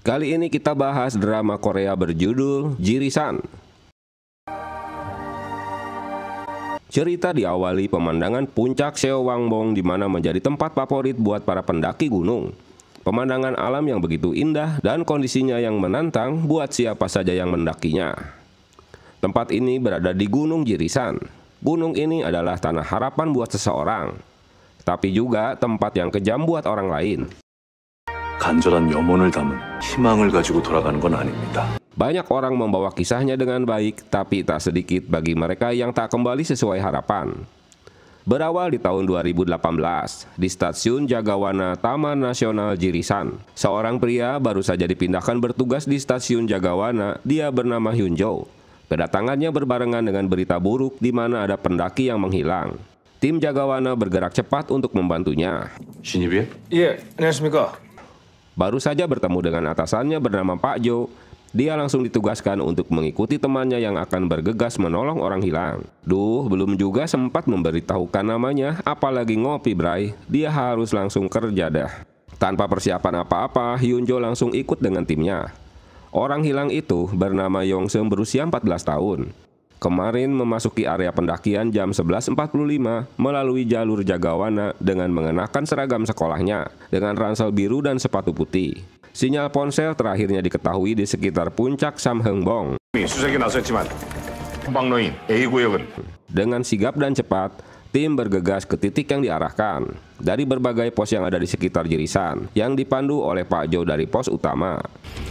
Kali ini kita bahas drama Korea berjudul Jirisan. Cerita diawali pemandangan puncak Seowwangbong di mana menjadi tempat favorit buat para pendaki gunung. Pemandangan alam yang begitu indah dan kondisinya yang menantang buat siapa saja yang mendakinya. Tempat ini berada di Gunung Jirisan. Gunung ini adalah tanah harapan buat seseorang, tapi juga tempat yang kejam buat orang lain. 간절한 염원을 담은 희망을 가지고 돌아가는 건 아닙니다. Banyak orang membawa kisahnya dengan baik, tapi tak sedikit bagi mereka yang tak kembali sesuai harapan. Berawal di tahun 2018, di stasiun Jagawana Taman Nasional Jirisan, seorang pria baru saja dipindahkan bertugas di stasiun Jagawana. Dia bernama Hyunjo. Kedatangannya berbarengan dengan berita buruk di mana ada pendaki yang menghilang. Tim Jagawana bergerak cepat untuk membantunya. 신입이에요? 예, 안녕하십니까. Baru saja bertemu dengan atasannya bernama Pak Jo, dia langsung ditugaskan untuk mengikuti temannya yang akan bergegas menolong orang hilang. Belum juga sempat memberitahukan namanya, apalagi ngopi bray, dia harus langsung kerja dah. Tanpa persiapan apa-apa, Hyunjo langsung ikut dengan timnya. Orang hilang itu bernama Yongseum, berusia 14 tahun. Kemarin memasuki area pendakian jam 11.45 melalui jalur Jagawana dengan mengenakan seragam sekolahnya dengan ransel biru dan sepatu putih. Sinyal ponsel terakhirnya diketahui di sekitar puncak Samheungbong. 수색에 나섰지만 방로인 A구역은 Dengan sigap dan cepat, tim bergegas ke titik yang diarahkan dari berbagai pos yang ada di sekitar Jirisan yang dipandu oleh Pak Jo dari pos utama.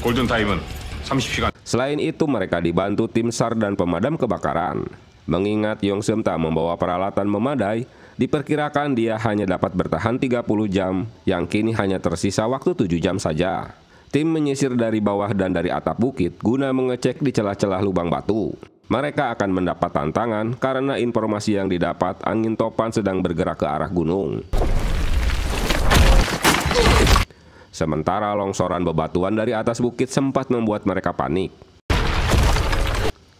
골든타임은 30시간. Selain itu mereka dibantu tim SAR dan pemadam kebakaran. Mengingat Yongseum tak membawa peralatan memadai, diperkirakan dia hanya dapat bertahan 30 jam, yang kini hanya tersisa waktu 7 jam saja. Tim menyisir dari bawah dan dari atap bukit guna mengecek di celah-celah lubang batu. Mereka akan mendapat tantangan karena informasi yang didapat angin topan sedang bergerak ke arah gunung. Sementara longsoran bebatuan dari atas bukit sempat membuat mereka panik.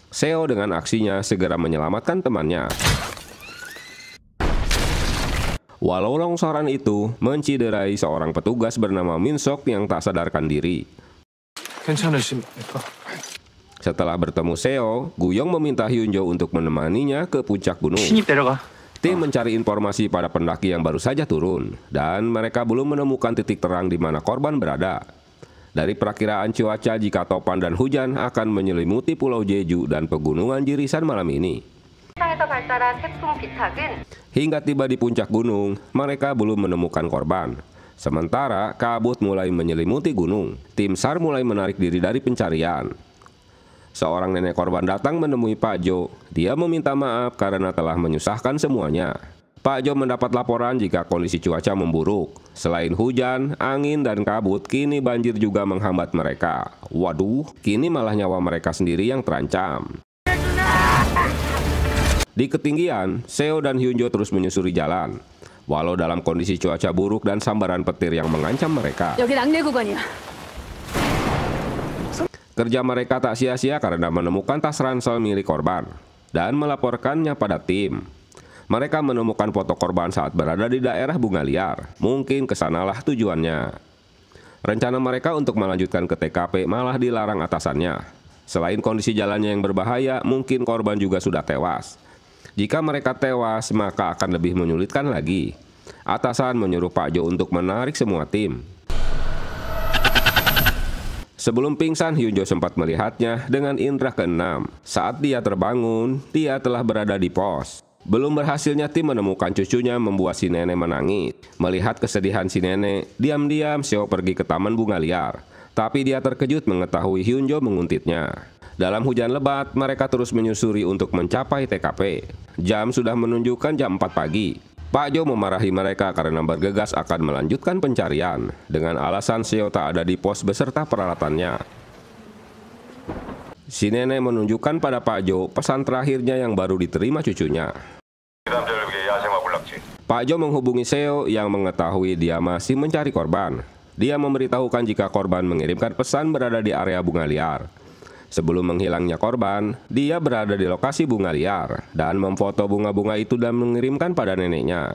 Seo dengan aksinya segera menyelamatkan temannya. Walau longsoran itu menciderai seorang petugas bernama Min Sok yang tak sadarkan diri. 괜찮으십니까? Setelah bertemu Seo, Guyong meminta Hyunjo untuk menemaninya ke puncak gunung. 신입 데려가. Tim mencari informasi pada pendaki yang baru saja turun, dan mereka belum menemukan titik terang di mana korban berada. Dari perakiraan cuaca, jika topan dan hujan akan menyelimuti Pulau Jeju dan pegunungan Jirisan malam ini. Hingga tiba di puncak gunung, mereka belum menemukan korban. Sementara kabut mulai menyelimuti gunung, tim SAR mulai menarik diri dari pencarian. Seorang nenek korban datang menemui Pak Jo. Dia meminta maaf karena telah menyusahkan semuanya. Pak Jo mendapat laporan jika kondisi cuaca memburuk. Selain hujan, angin, dan kabut, kini banjir juga menghambat mereka. Waduh, kini malah nyawa mereka sendiri yang terancam. Di ketinggian, Seo dan Hyunjo terus menyusuri jalan. Walau dalam kondisi cuaca buruk dan sambaran petir yang mengancam mereka. 여긴 악내 구간이야. Kerja mereka tak sia-sia karena menemukan tas ransel milik korban dan melaporkannya pada tim. Mereka menemukan foto korban saat berada di daerah bunga liar. Mungkin kesanalah tujuannya. Rencana mereka untuk melanjutkan ke TKP malah dilarang atasannya. Selain kondisi jalannya yang berbahaya, mungkin korban juga sudah tewas. Jika mereka tewas, maka akan lebih menyulitkan lagi. Atasan menyuruh Pak Jo untuk menarik semua tim. Sebelum pingsan, Hyunjo sempat melihatnya dengan indera keenam. Saat dia terbangun, dia telah berada di pos. Belum berhasilnya tim menemukan cucunya membuat si nenek menangis. Melihat kesedihan si nenek, diam-diam Seo pergi ke taman bunga liar. Tapi dia terkejut mengetahui Hyunjo menguntitnya. Dalam hujan lebat, mereka terus menyusuri untuk mencapai TKP. Jam sudah menunjukkan jam 4 pagi. Pak Jo memarahi mereka karena bergegas akan melanjutkan pencarian. Dengan alasan Seo tak ada di pos beserta peralatannya. Si nenek menunjukkan pada Pak Jo pesan terakhirnya yang baru diterima cucunya. Pak Jo menghubungi Seo yang mengetahui dia masih mencari korban. Dia memberitahukan jika korban mengirimkan pesan berada di area bunga liar. Sebelum menghilangnya korban, dia berada di lokasi bunga liar dan memfoto bunga-bunga itu dan mengirimkan pada neneknya.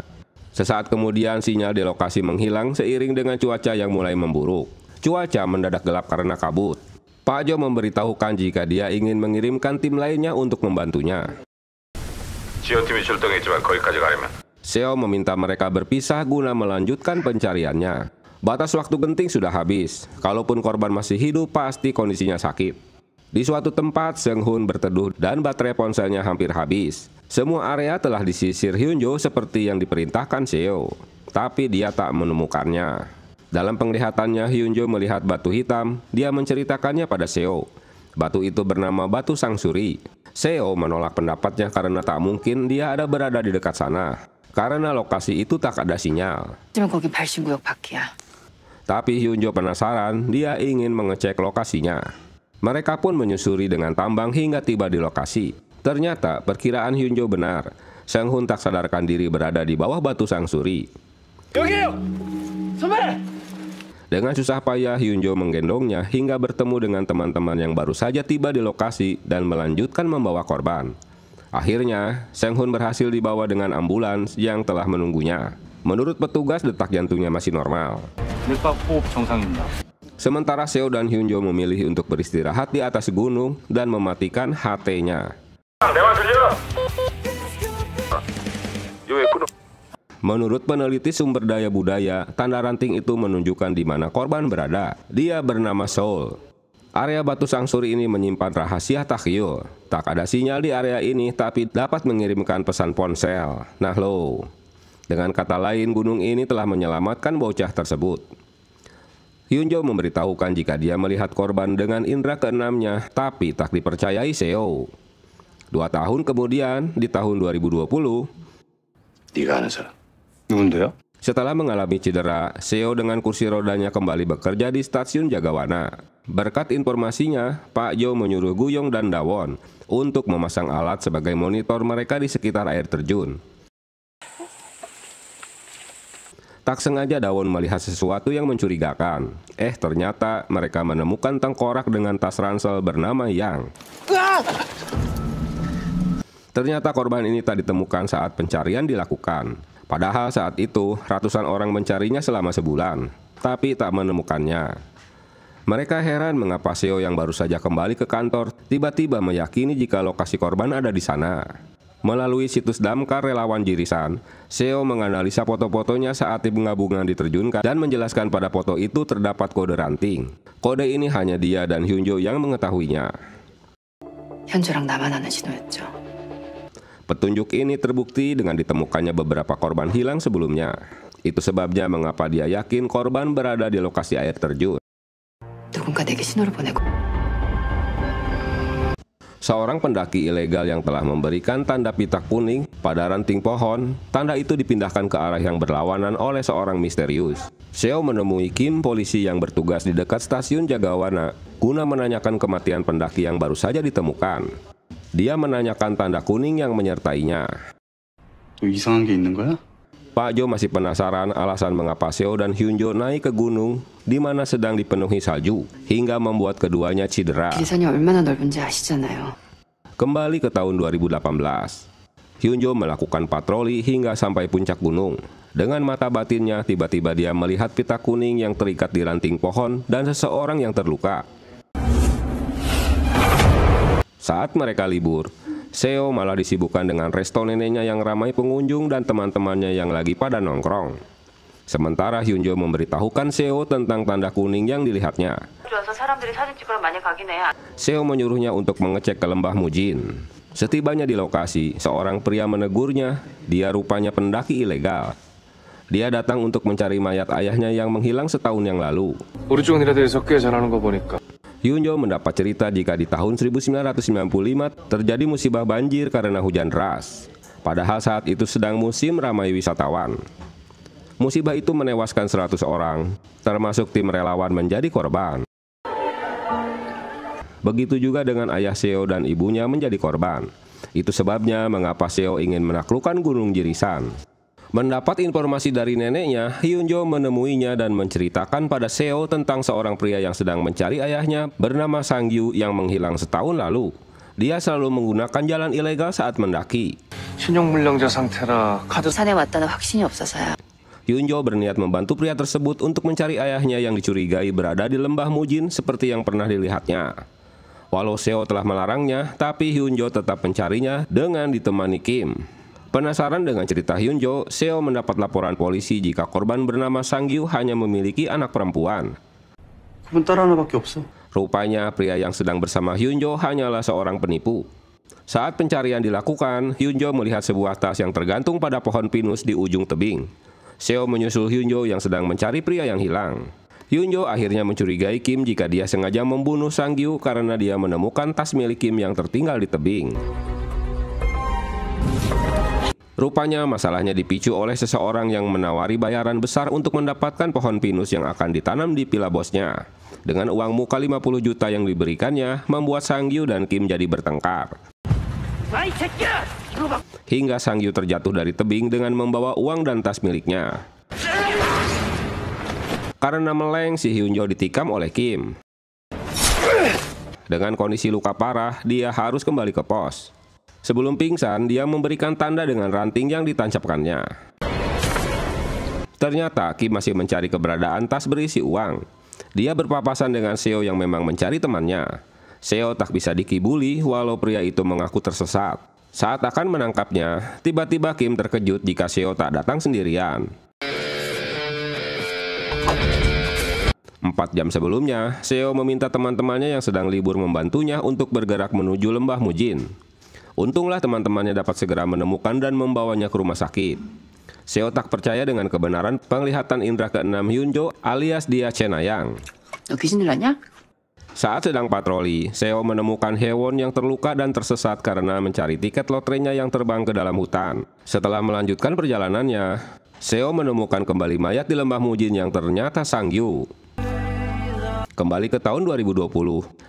Sesaat kemudian sinyal di lokasi menghilang seiring dengan cuaca yang mulai memburuk. Cuaca mendadak gelap karena kabut. Pak Jo memberitahukan jika dia ingin mengirimkan tim lainnya untuk membantunya. 지원팀이 출동했지만 거기까지 가려면 Seo meminta mereka berpisah guna melanjutkan pencariannya. Batas waktu genting sudah habis. Kalaupun korban masih hidup, pasti kondisinya sakit. Di suatu tempat, Seung Hoon berteduh dan baterai ponselnya hampir habis. Semua area telah disisir Hyun Jo seperti yang diperintahkan Seo, tapi dia tak menemukannya. Dalam penglihatannya, Hyun Jo melihat batu hitam. Dia menceritakannya pada Seo. Batu itu bernama Batu Sangsuri. Seo menolak pendapatnya karena tak mungkin dia ada berada di dekat sana, karena lokasi itu tak ada sinyal. 하지만 거기 발신구역 밖이야. Tapi Hyun Jo penasaran, dia ingin mengecek lokasinya. Mereka pun menyusuri dengan tambang hingga tiba di lokasi. Ternyata perkiraan Hyun Jo benar. Seung Hoon tak sadarkan diri berada di bawah Batu Sangsuri. 여기요! 선배! Dengan susah payah Hyun Jo menggendongnya hingga bertemu dengan teman-teman yang baru saja tiba di lokasi dan melanjutkan membawa korban. Akhirnya, Seung Hoon berhasil dibawa dengan ambulans yang telah menunggunya. Menurut petugas, detak jantungnya masih normal. 맥박 호흡 정상입니다. Sementara Seo dan Hyun Jo memilih untuk beristirahat di atas gunung dan mematikan HT-nya. Menurut peneliti sumber daya budaya, tanda ranting itu menunjukkan di mana korban berada. Dia bernama Seoul. Area Batu Sangsuri ini menyimpan rahasia Taekyo. Tak ada sinyal di area ini, tapi dapat mengirimkan pesan ponsel. Nah lo, dengan kata lain, gunung ini telah menyelamatkan bocah tersebut. Hyun Jo memberitahukan jika dia melihat korban dengan indera keenamnya, tapi tak dipercayai Seo. 2 tahun kemudian, di tahun 2020, 네가 아는 사람 누군데요? setelah mengalami cedera, Seo dengan kursi rodanya kembali bekerja di stasiun Jagawana. Berkat informasinya, Pak Jo menyuruh Guyong dan Dawon untuk memasang alat sebagai monitor mereka di sekitar air terjun. Tak sengaja Dawon melihat sesuatu yang mencurigakan. Ternyata mereka menemukan tengkorak dengan tas ransel bernama Yang. Ternyata korban ini tak ditemukan saat pencarian dilakukan. Padahal saat itu ratusan orang mencarinya selama sebulan, tapi tak menemukannya. Mereka heran mengapa Seo yang baru saja kembali ke kantor tiba-tiba meyakini jika lokasi korban ada di sana. Melalui situs damkar relawan Jirisan, Seo menganalisa foto-fotonya saat tim gabungan diterjunkan dan menjelaskan pada foto itu terdapat kode ranting. Kode ini hanya dia dan Hyun Jo yang mengetahuinya. 현주랑 나만 아는 신호였죠. Petunjuk ini terbukti dengan ditemukannya beberapa korban hilang sebelumnya. Itu sebabnya mengapa dia yakin korban berada di lokasi air terjun. 누군가 내게 신호를 보내고. Seorang pendaki ilegal yang telah memberikan tanda pitak kuning pada ranting pohon, tanda itu dipindahkan ke arah yang berlawanan oleh seorang misterius. Seo menemui Kim, polisi yang bertugas di dekat stasiun Jagawana, guna menanyakan kematian pendaki yang baru saja ditemukan. Dia menanyakan tanda kuning yang menyertainya. 또 이상한 게 있는 거야? Pak Jo masih penasaran alasan mengapa Seo dan Hyun Jo naik ke gunung di mana sedang dipenuhi salju, hingga membuat keduanya cedera. 지리산이 얼마나 넓은지 아시잖아요. Kembali ke tahun 2018, Hyun Jo melakukan patroli hingga sampai puncak gunung. Dengan mata batinnya, tiba-tiba dia melihat pita kuning yang terikat di ranting pohon dan seseorang yang terluka. Saat mereka libur, Seo malah disibukkan dengan resto neneknya yang ramai pengunjung dan teman-temannya yang lagi pada nongkrong. Sementara Hyun Jo memberitahukan Seo tentang tanda kuning yang dilihatnya. Seo menyuruhnya untuk mengecek ke lembah Mujin. Setibanya di lokasi, seorang pria menegurnya. Dia rupanya pendaki ilegal. Dia datang untuk mencari mayat ayahnya yang menghilang setahun yang lalu. 우리 쪽 일에 대해서 꽤 잘하는 거 보니까 Hyun Jo mendapat cerita jika di tahun 1995 terjadi musibah banjir karena hujan deras. Padahal saat itu sedang musim ramai wisatawan. Musibah itu menewaskan 100 orang, termasuk tim relawan menjadi korban. Begitu juga dengan ayah Seo dan ibunya menjadi korban. Itu sebabnya mengapa Seo ingin menaklukkan Gunung Jirisan. Mendapat informasi dari neneknya, Hyun Jo menemuinya dan menceritakan pada Seo tentang seorang pria yang sedang mencari ayahnya bernama Sang Yu yang menghilang setahun lalu. Dia selalu menggunakan jalan ilegal saat mendaki. 신용불량자 상태라 카드 산에 왔다는 확신이 없어서요. Hyunjo berniat membantu pria tersebut untuk mencari ayahnya yang dicurigai berada di lembah Mujin seperti yang pernah dilihatnya. Walau Seo telah melarangnya, tapi Hyunjo tetap mencarinya dengan ditemani Kim. Penasaran dengan cerita Hyunjo, Seo mendapat laporan polisi jika korban bernama Sang-gyu hanya memiliki anak perempuan. 그분 딸 하나밖에 없어. Rupanya pria yang sedang bersama Hyunjo hanyalah seorang penipu. Saat pencarian dilakukan, Hyunjo melihat sebuah tas yang tergantung pada pohon pinus di ujung tebing. Seo menyusul Hyunjo yang sedang mencari pria yang hilang. Hyunjo akhirnya mencurigai Kim jika dia sengaja membunuh Sang-gyu karena dia menemukan tas milik Kim yang tertinggal di tebing. Rupanya masalahnya dipicu oleh seseorang yang menawari bayaran besar untuk mendapatkan pohon pinus yang akan ditanam di villa bosnya. Dengan uang muka 50 juta yang diberikannya, membuat Sang-gyu dan Kim jadi bertengkar. Hingga Sang-gyu terjatuh dari tebing dengan membawa uang dan tas miliknya. Karena meleng, si Hyunjo ditikam oleh Kim. Dengan kondisi luka parah, dia harus kembali ke pos. Sebelum pingsan, dia memberikan tanda dengan ranting yang ditancapkannya. Ternyata Kim masih mencari keberadaan tas berisi uang. Dia berpapasan dengan Seo yang memang mencari temannya. Seo tak bisa dikibuli walau pria itu mengaku tersesat. Saat akan menangkapnya, tiba-tiba Kim terkejut jika Seo tak datang sendirian. 4 jam sebelumnya, Seo meminta teman-temannya yang sedang libur membantunya untuk bergerak menuju lembah Mujin. Untunglah teman-temannya dapat segera menemukan dan membawanya ke rumah sakit. Seo tak percaya dengan kebenaran penglihatan indera keenam Hyunjo alias dia Cenayang. 너 귀신 들렸냐? Saat sedang patroli, Seo menemukan Hewon yang terluka dan tersesat karena mencari tiket lotrenya yang terbang ke dalam hutan. Setelah melanjutkan perjalanannya, Seo menemukan kembali mayat di lembah Mujin yang ternyata Sang-gyu. Kembali ke tahun 2020,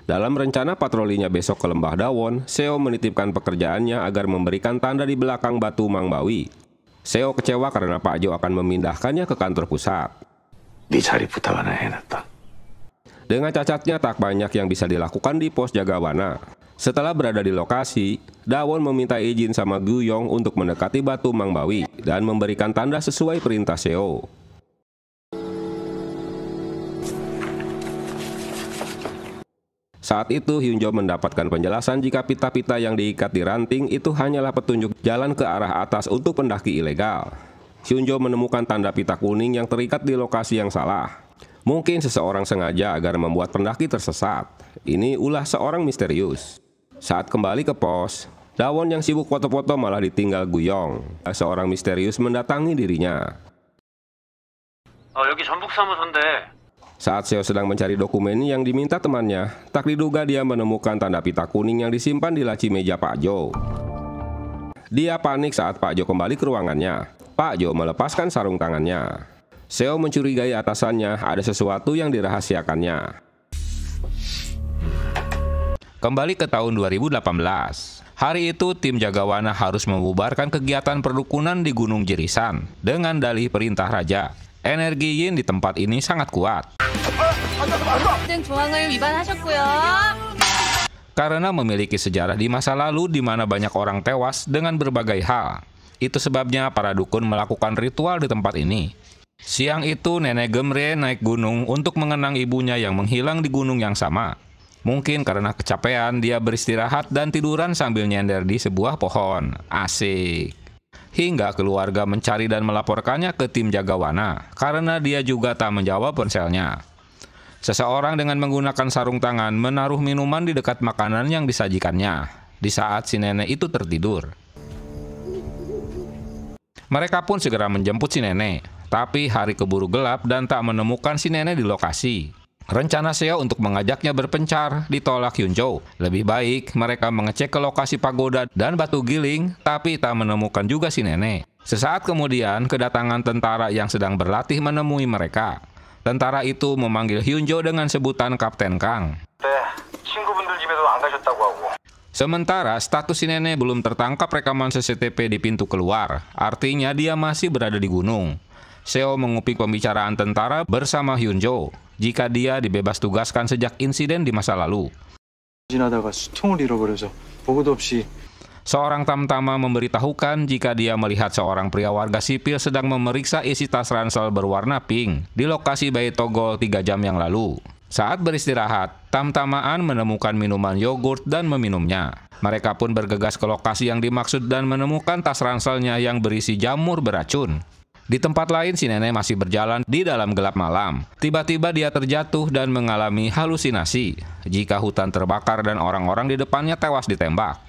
dalam rencana patrolinya besok ke lembah Dawon, Seo menitipkan pekerjaannya agar memberikan tanda di belakang batu Mangbawi. Seo kecewa karena Pak Jo akan memindahkannya ke kantor pusat. 네 자리 부탁 하나 해놨다. Dengan cacatnya tak banyak yang bisa dilakukan di pos Jagawana. Setelah berada di lokasi, Dawon meminta izin sama Guyong untuk mendekati batu Mangbawi dan memberikan tanda sesuai perintah Seo. Saat itu Hyunjo mendapatkan penjelasan jika pita-pita yang diikat di ranting itu hanyalah petunjuk jalan ke arah atas untuk pendaki ilegal. Hyunjo menemukan tanda pita kuning yang terikat di lokasi yang salah. Mungkin seseorang sengaja agar membuat pendaki tersesat. Ini ulah seorang misterius. Saat kembali ke pos, Dawon yang sibuk foto-foto malah ditinggal Guyong. Seorang misterius mendatangi dirinya. 여기 전북사무소인데. Saat Seo sedang mencari dokumen yang diminta temannya, tak diduga dia menemukan tanda pita kuning yang disimpan di laci meja Pak Jo. Dia panik saat Pak Jo kembali ke ruangannya. Pak Jo melepaskan sarung tangannya. Seo mencurigai atasannya ada sesuatu yang dirahasiakannya. Kembali ke tahun 2018. Hari itu tim Jagawana harus membubarkan kegiatan perdukunan di Gunung Jirisan dengan dalih perintah raja. Energi yin di tempat ini sangat kuat. Karena memiliki sejarah di masa lalu di mana banyak orang tewas dengan berbagai hal. Itu sebabnya para dukun melakukan ritual di tempat ini. Siang itu Nenek Gemre naik gunung untuk mengenang ibunya yang menghilang di gunung yang sama. Mungkin karena kecapean dia beristirahat dan tiduran sambil nyender di sebuah pohon. Asik. Hingga keluarga mencari dan melaporkannya ke tim Jagawana karena dia juga tak menjawab ponselnya. Seseorang dengan menggunakan sarung tangan menaruh minuman di dekat makanan yang disajikannya di saat si nenek itu tertidur. Mereka pun segera menjemput si nenek, tapi hari keburu gelap dan tak menemukan si nenek di lokasi. Rencana Seo untuk mengajaknya berpencar ditolak Hyunjo. Lebih baik mereka mengecek ke lokasi pagoda dan batu giling, tapi tak menemukan juga si nenek. Sesaat kemudian, kedatangan tentara yang sedang berlatih menemui mereka. Tentara itu memanggil Hyunjo dengan sebutan Kapten Kang. Sementara status si nenek belum tertangkap rekaman CCTV di pintu keluar, artinya dia masih berada di gunung. Seo mengupik pembicaraan tentara bersama Hyunjo jika dia dibebas tugaskan sejak insiden di masa lalu. Seorang tamtama memberitahukan jika dia melihat seorang pria warga sipil sedang memeriksa isi tas ransel berwarna pink di lokasi bayi togol 3 jam yang lalu. Saat beristirahat, tamtamaan menemukan minuman yogurt dan meminumnya. Mereka pun bergegas ke lokasi yang dimaksud dan menemukan tas ranselnya yang berisi jamur beracun. Di tempat lain, si nenek masih berjalan di dalam gelap malam. Tiba-tiba dia terjatuh dan mengalami halusinasi jika hutan terbakar dan orang-orang di depannya tewas ditembak.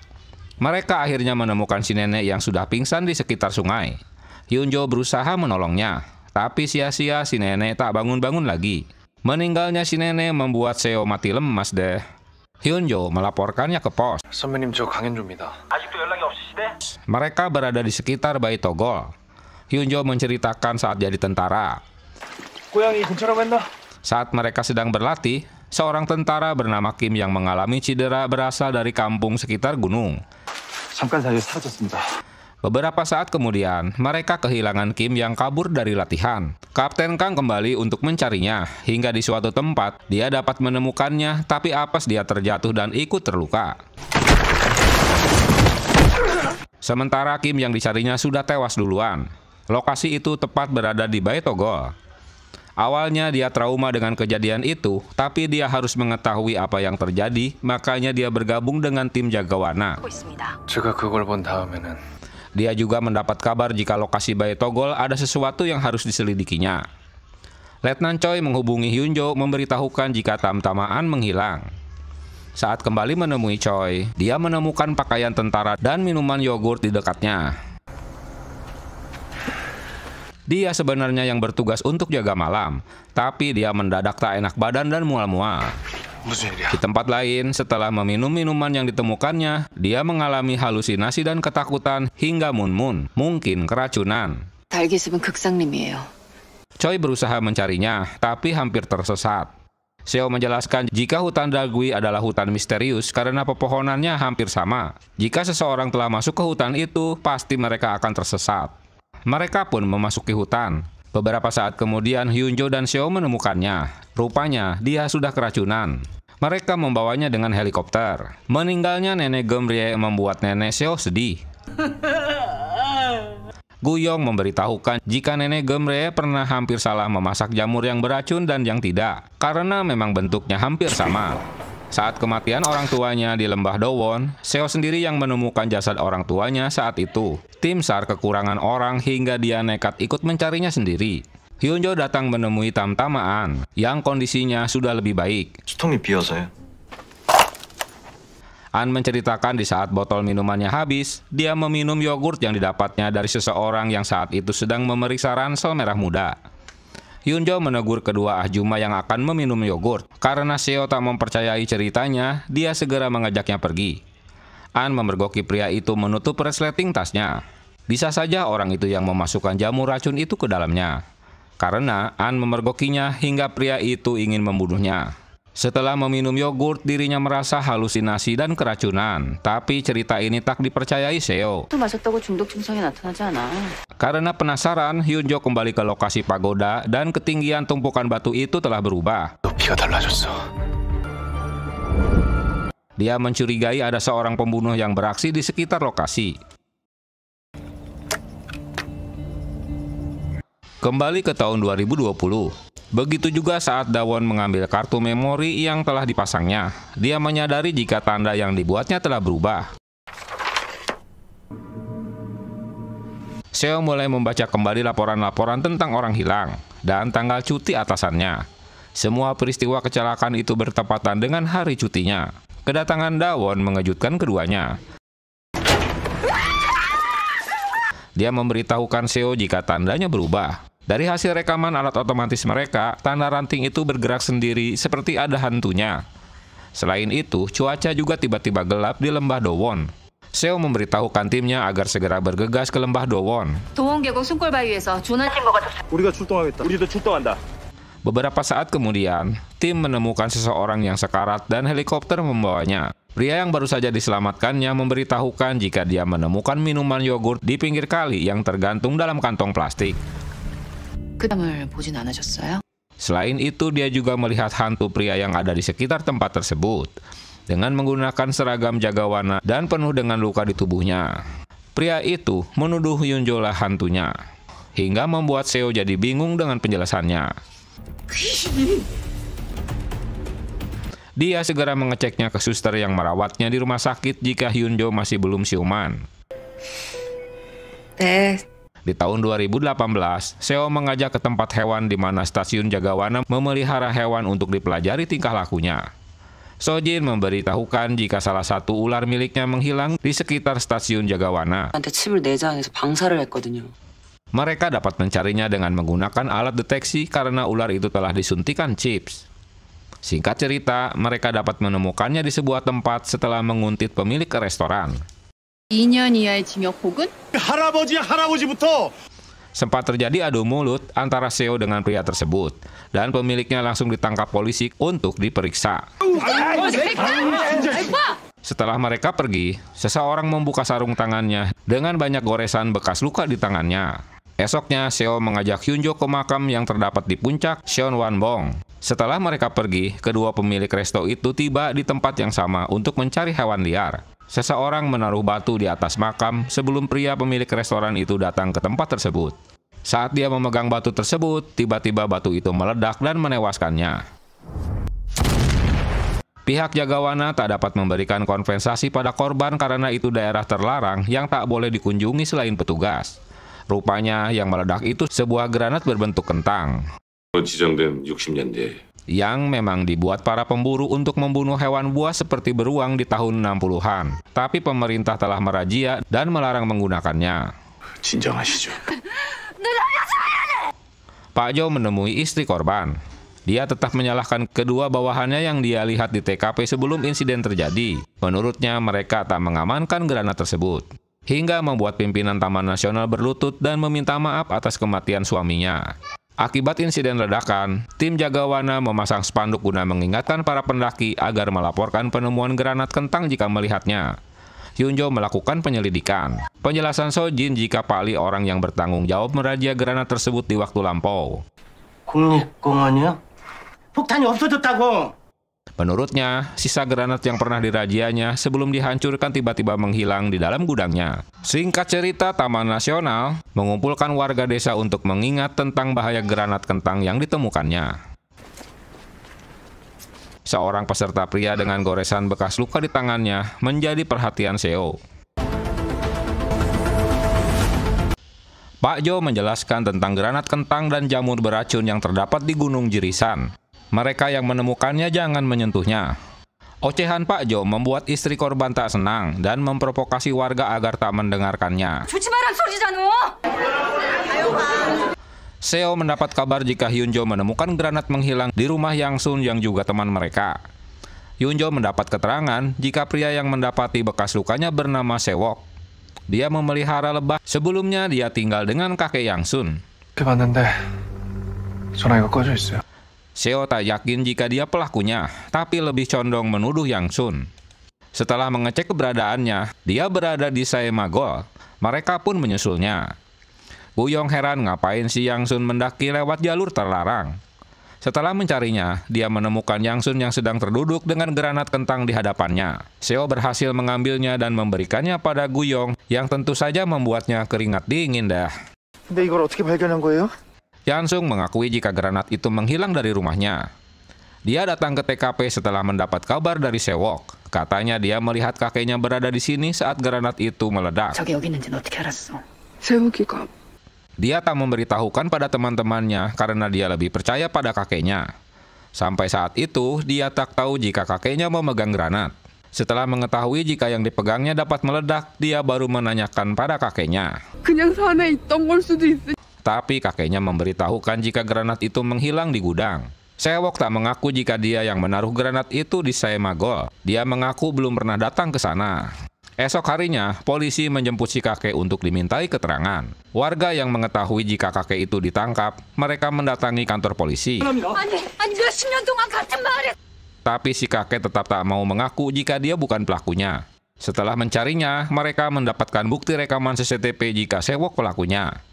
Mereka akhirnya menemukan si nenek yang sudah pingsan di sekitar sungai. Hyunjo berusaha menolongnya, tapi sia-sia, si nenek tak bangun-bangun lagi. Meninggalnya si nenek membuat Seo mati lemas deh. Hyunjo melaporkannya ke pos. 선배님 저 강현조입니다. Mereka berada di sekitar bayi togol. Hyunjo menceritakan saat jadi tentara. 고양이 근처라고 했나? Saat mereka sedang berlatih, seorang tentara bernama Kim yang mengalami cedera berasal dari kampung sekitar gunung. 잠깐 사이에 사라졌습니다. Beberapa saat kemudian, mereka kehilangan Kim yang kabur dari latihan. Kapten Kang kembali untuk mencarinya, hingga di suatu tempat, dia dapat menemukannya, tapi apes dia terjatuh dan ikut terluka. Sementara Kim yang dicarinya sudah tewas duluan. Lokasi itu tepat berada di Bayi Togol. Awalnya dia trauma dengan kejadian itu, tapi dia harus mengetahui apa yang terjadi, makanya dia bergabung dengan tim Jagawana. 제가 그걸 본 다음에는 Dia juga mendapat kabar jika lokasi Bayi Togol ada sesuatu yang harus diselidikinya. Letnan Choi menghubungi Hyunjo memberitahukan jika tamtamaan menghilang. Saat kembali menemui Choi, dia menemukan pakaian tentara dan minuman yogurt di dekatnya. Dia sebenarnya yang bertugas untuk jaga malam, tapi dia mendadak tak enak badan dan mual-mual. Di tempat lain, setelah meminum minuman yang ditemukannya, dia mengalami halusinasi dan ketakutan hingga mun-mun, mungkin keracunan. 달기습은 극상림이에요. Choi berusaha mencarinya, tapi hampir tersesat. Seo menjelaskan jika hutan Dagui adalah hutan misterius karena pepohonannya hampir sama. Jika seseorang telah masuk ke hutan itu, pasti mereka akan tersesat. Mereka pun memasuki hutan. Beberapa saat kemudian, Hyunjo dan Seo menemukannya. Rupanya, dia sudah keracunan. Mereka membawanya dengan helikopter. Meninggalnya nenek Gemrie membuat nenek Seo sedih. Guyong memberitahukan jika nenek Gemrie pernah hampir salah memasak jamur yang beracun dan yang tidak, karena memang bentuknya hampir sama. Saat kematian orang tuanya di lembah Dowon, Seo sendiri yang menemukan jasad orang tuanya saat itu. Tim SAR kekurangan orang hingga dia nekat ikut mencarinya sendiri. Hyunjo datang menemui tamtamaan yang kondisinya sudah lebih baik. 수통이 비어서요. An menceritakan di saat botol minumannya habis, dia meminum yogurt yang didapatnya dari seseorang yang saat itu sedang memeriksa ransel merah muda. Hyunjo menegur kedua ahjuma yang akan meminum yogurt. Karena Seo tak mempercayai ceritanya, dia segera mengajaknya pergi. An memergoki pria itu menutup resleting tasnya. Bisa saja orang itu yang memasukkan jamur racun itu ke dalamnya. Karena An memergokinya hingga pria itu ingin membunuhnya. Setelah meminum yogurt, dirinya merasa halusinasi dan keracunan. Tapi cerita ini tak dipercayai Seo. 또 마셨다고 중독 증상이 나타나지 않아. Karena penasaran, Hyunjo kembali ke lokasi pagoda dan ketinggian tumpukan batu itu telah berubah. 높이가 달라졌어. Dia mencurigai ada seorang pembunuh yang beraksi di sekitar lokasi. Kembali ke tahun 2020. Begitu juga saat Dawon mengambil kartu memori yang telah dipasangnya. Dia menyadari jika tanda yang dibuatnya telah berubah. Seo mulai membaca kembali laporan-laporan tentang orang hilang dan tanggal cuti atasannya. Semua peristiwa kecelakaan itu bertepatan dengan hari cutinya. Kedatangan Dawon mengejutkan keduanya. Dia memberitahukan Seo jika tandanya berubah. Dari hasil rekaman alat otomatis mereka, tanda ranting itu bergerak sendiri seperti ada hantunya. Selain itu, cuaca juga tiba-tiba gelap di lembah Dowon. Seo memberitahukan timnya agar segera bergegas ke lembah Dowon. 도원 계곡 숨골바위에서 조난 친구가 우리가 출동하겠다. 우리도 출동한다. Beberapa saat kemudian, tim menemukan seseorang yang sekarat dan helikopter membawanya. Pria yang baru saja diselamatkannya memberitahukan jika dia menemukan minuman yogurt di pinggir kali yang tergantung dalam kantong plastik. 그 담을 보진 않으셨어요? Selain itu, dia juga melihat hantu pria yang ada di sekitar tempat tersebut. dengan menggunakan seragam jagawana dan penuh dengan luka di tubuhnya. Pria itu menuduh Hyunjo lah hantunya, hingga membuat Seo jadi bingung dengan penjelasannya. Dia segera mengeceknya ke suster yang merawatnya di rumah sakit jika Hyunjo masih belum siuman. Di tahun 2018, Seo mengajak ke tempat hewan di mana stasiun Jagawana memelihara hewan untuk dipelajari tingkah lakunya. Sojin memberitahukan jika salah satu ular miliknya menghilang di sekitar stasiun Jagawana. Mereka dapat mencarinya dengan menggunakan alat deteksi karena ular itu telah disuntikan chips. Singkat cerita, mereka dapat menemukannya di sebuah tempat setelah menguntit pemilik restoran. 2년 이하의 징역 혹은 할아버지부터! Sempat terjadi adu mulut antara Seo dengan pria tersebut, dan pemiliknya langsung ditangkap polisi untuk diperiksa. Setelah mereka pergi, seseorang membuka sarung tangannya dengan banyak goresan bekas luka di tangannya. Esoknya, Seo mengajak Hyunjo ke makam yang terdapat di puncak Seonwanbong. Setelah mereka pergi, kedua pemilik resto itu tiba di tempat yang sama untuk mencari hewan liar. Seseorang menaruh batu di atas makam sebelum pria pemilik restoran itu datang ke tempat tersebut. Saat dia memegang batu tersebut, tiba-tiba batu itu meledak dan menewaskannya. Pihak Jagawana tak dapat memberikan kompensasi pada korban karena itu daerah terlarang yang tak boleh dikunjungi selain petugas. Rupanya yang meledak itu sebuah granat berbentuk kentang 지정된 60년대 yang memang dibuat para pemburu untuk membunuh hewan buas seperti beruang di tahun 60-an. Tapi pemerintah telah merazia dan melarang menggunakannya. 진정하시죠. Pak Jo menemui istri korban. Dia tetap menyalahkan kedua bawahannya yang dia lihat di TKP sebelum insiden terjadi. Menurutnya mereka tak mengamankan granat tersebut. Hingga membuat pimpinan Taman Nasional berlutut dan meminta maaf atas kematian suaminya. Akibat insiden ledakan, tim Jagawana memasang spanduk guna mengingatkan para pendaki agar melaporkan penemuan granat kentang jika melihatnya. Hyunjo melakukan penyelidikan. Penjelasan Sojin jika Pak Lee orang yang bertanggung jawab merazia granat tersebut di waktu lampau. 국립공원이요? 폭탄이 없어졌다고! Menurutnya, sisa granat yang pernah dirajianya sebelum dihancurkan tiba-tiba menghilang di dalam gudangnya. Singkat cerita, Taman Nasional mengumpulkan warga desa untuk mengingat tentang bahaya granat kentang yang ditemukannya. Seorang peserta pria dengan goresan bekas luka di tangannya menjadi perhatian Seo. Pak Jo menjelaskan tentang granat kentang dan jamur beracun yang terdapat di Gunung Jirisan. Mereka yang menemukannya jangan menyentuhnya. Ocehan Pak Jo membuat istri korban tak senang dan memprovokasi warga agar tak mendengarkannya. Seo mendapat kabar jika Hyunjo menemukan granat menghilang di rumah Yang Sun yang juga teman mereka. Hyunjo mendapat keterangan jika pria yang mendapati bekas lukanya bernama Sewok. Dia memelihara lebah. Sebelumnya dia tinggal dengan kakek Yang Sun. 봤는데 전화기가 꺼져 있어요. Seo tak yakin jika dia pelakunya, tapi lebih condong menuduh Yang Sun. Setelah mengecek keberadaannya, dia berada di Saemagol. Mereka pun menyusulnya. Guyong heran ngapain si Yang Sun mendaki lewat jalur terlarang. Setelah mencarinya, dia menemukan Yang Sun yang sedang terduduk dengan granat kentang di hadapannya. Seo berhasil mengambilnya dan memberikannya pada Guyong, yang tentu saja membuatnya keringat dingin dah. 근데 이걸 어떻게 발견한 거예요? Yansung mengakui jika granat itu menghilang dari rumahnya. Dia datang ke TKP setelah mendapat kabar dari Sewok. Katanya dia melihat kakeknya berada di sini saat granat itu meledak. Dia tak memberitahukan pada teman-temannya karena dia lebih percaya pada kakeknya. Sampai saat itu, dia tak tahu jika kakeknya memegang granat. Setelah mengetahui jika yang dipegangnya dapat meledak, dia baru menanyakan pada kakeknya. Tapi kakeknya memberitahukan jika granat itu menghilang di gudang. Sewok tak mengaku jika dia yang menaruh granat itu di Saemagol. Dia mengaku belum pernah datang ke sana. Esok harinya, polisi menjemput si kakek untuk dimintai keterangan. Warga yang mengetahui jika kakek itu ditangkap, mereka mendatangi kantor polisi. Tapi si kakek tetap tak mau mengaku jika dia bukan pelakunya. Setelah mencarinya, mereka mendapatkan bukti rekaman CCTV jika Sewok pelakunya.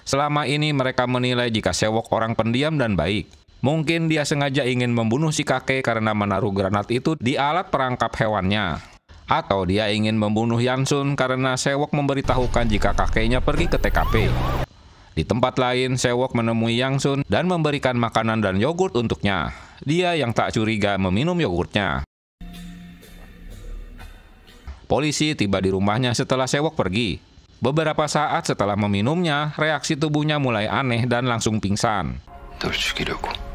Selama ini mereka menilai jika Sewok orang pendiam dan baik. Mungkin dia sengaja ingin membunuh si kakek karena menaruh granat itu di alat perangkap hewannya. Atau dia ingin membunuh Yansun karena Sewok memberitahukan jika kakeknya pergi ke TKP. Di tempat lain, Sewok menemui Yansun dan memberikan makanan dan yogurt untuknya. Dia yang tak curiga meminum yogurtnya. Polisi tiba di rumahnya setelah Sewok pergi. Beberapa saat setelah meminumnya, reaksi tubuhnya mulai aneh dan langsung pingsan. 널 죽이려고.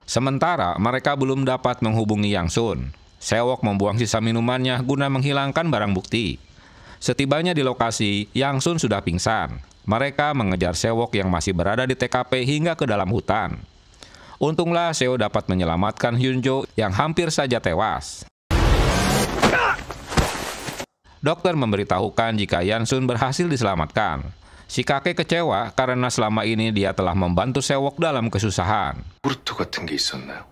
Sementara mereka belum dapat menghubungi Yansun. Sewok membuang sisa minumannya guna menghilangkan barang bukti. Setibanya di lokasi, Yansun sudah pingsan. Mereka mengejar Sewok yang masih berada di TKP hingga ke dalam hutan. Untunglah Seo dapat menyelamatkan Hyunjo yang hampir saja tewas. Dokter memberitahukan jika Yansun berhasil diselamatkan. Si kakek kecewa karena selama ini dia telah membantu Sewok dalam kesusahan. 요구르트 같은 게 있었나요?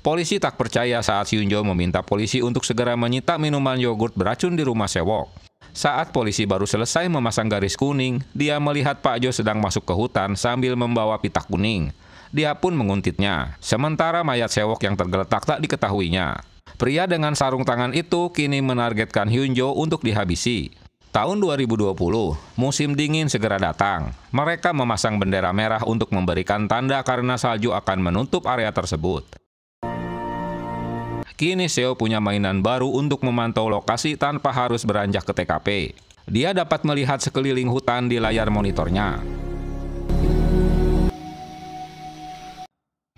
Polisi tak percaya saat Hyunjo meminta polisi untuk segera menyita minuman yogurt beracun di rumah Sewok. Saat polisi baru selesai memasang garis kuning, dia melihat Pak Jo sedang masuk ke hutan sambil membawa pita kuning. Dia pun menguntitnya, sementara mayat Sewok yang tergeletak tak diketahuinya. Pria dengan sarung tangan itu kini menargetkan Hyunjo untuk dihabisi. Tahun 2020, musim dingin segera datang. Mereka memasang bendera merah untuk memberikan tanda karena salju akan menutup area tersebut. Kini Seo punya mainan baru untuk memantau lokasi tanpa harus beranjak ke TKP. Dia dapat melihat sekeliling hutan di layar monitornya.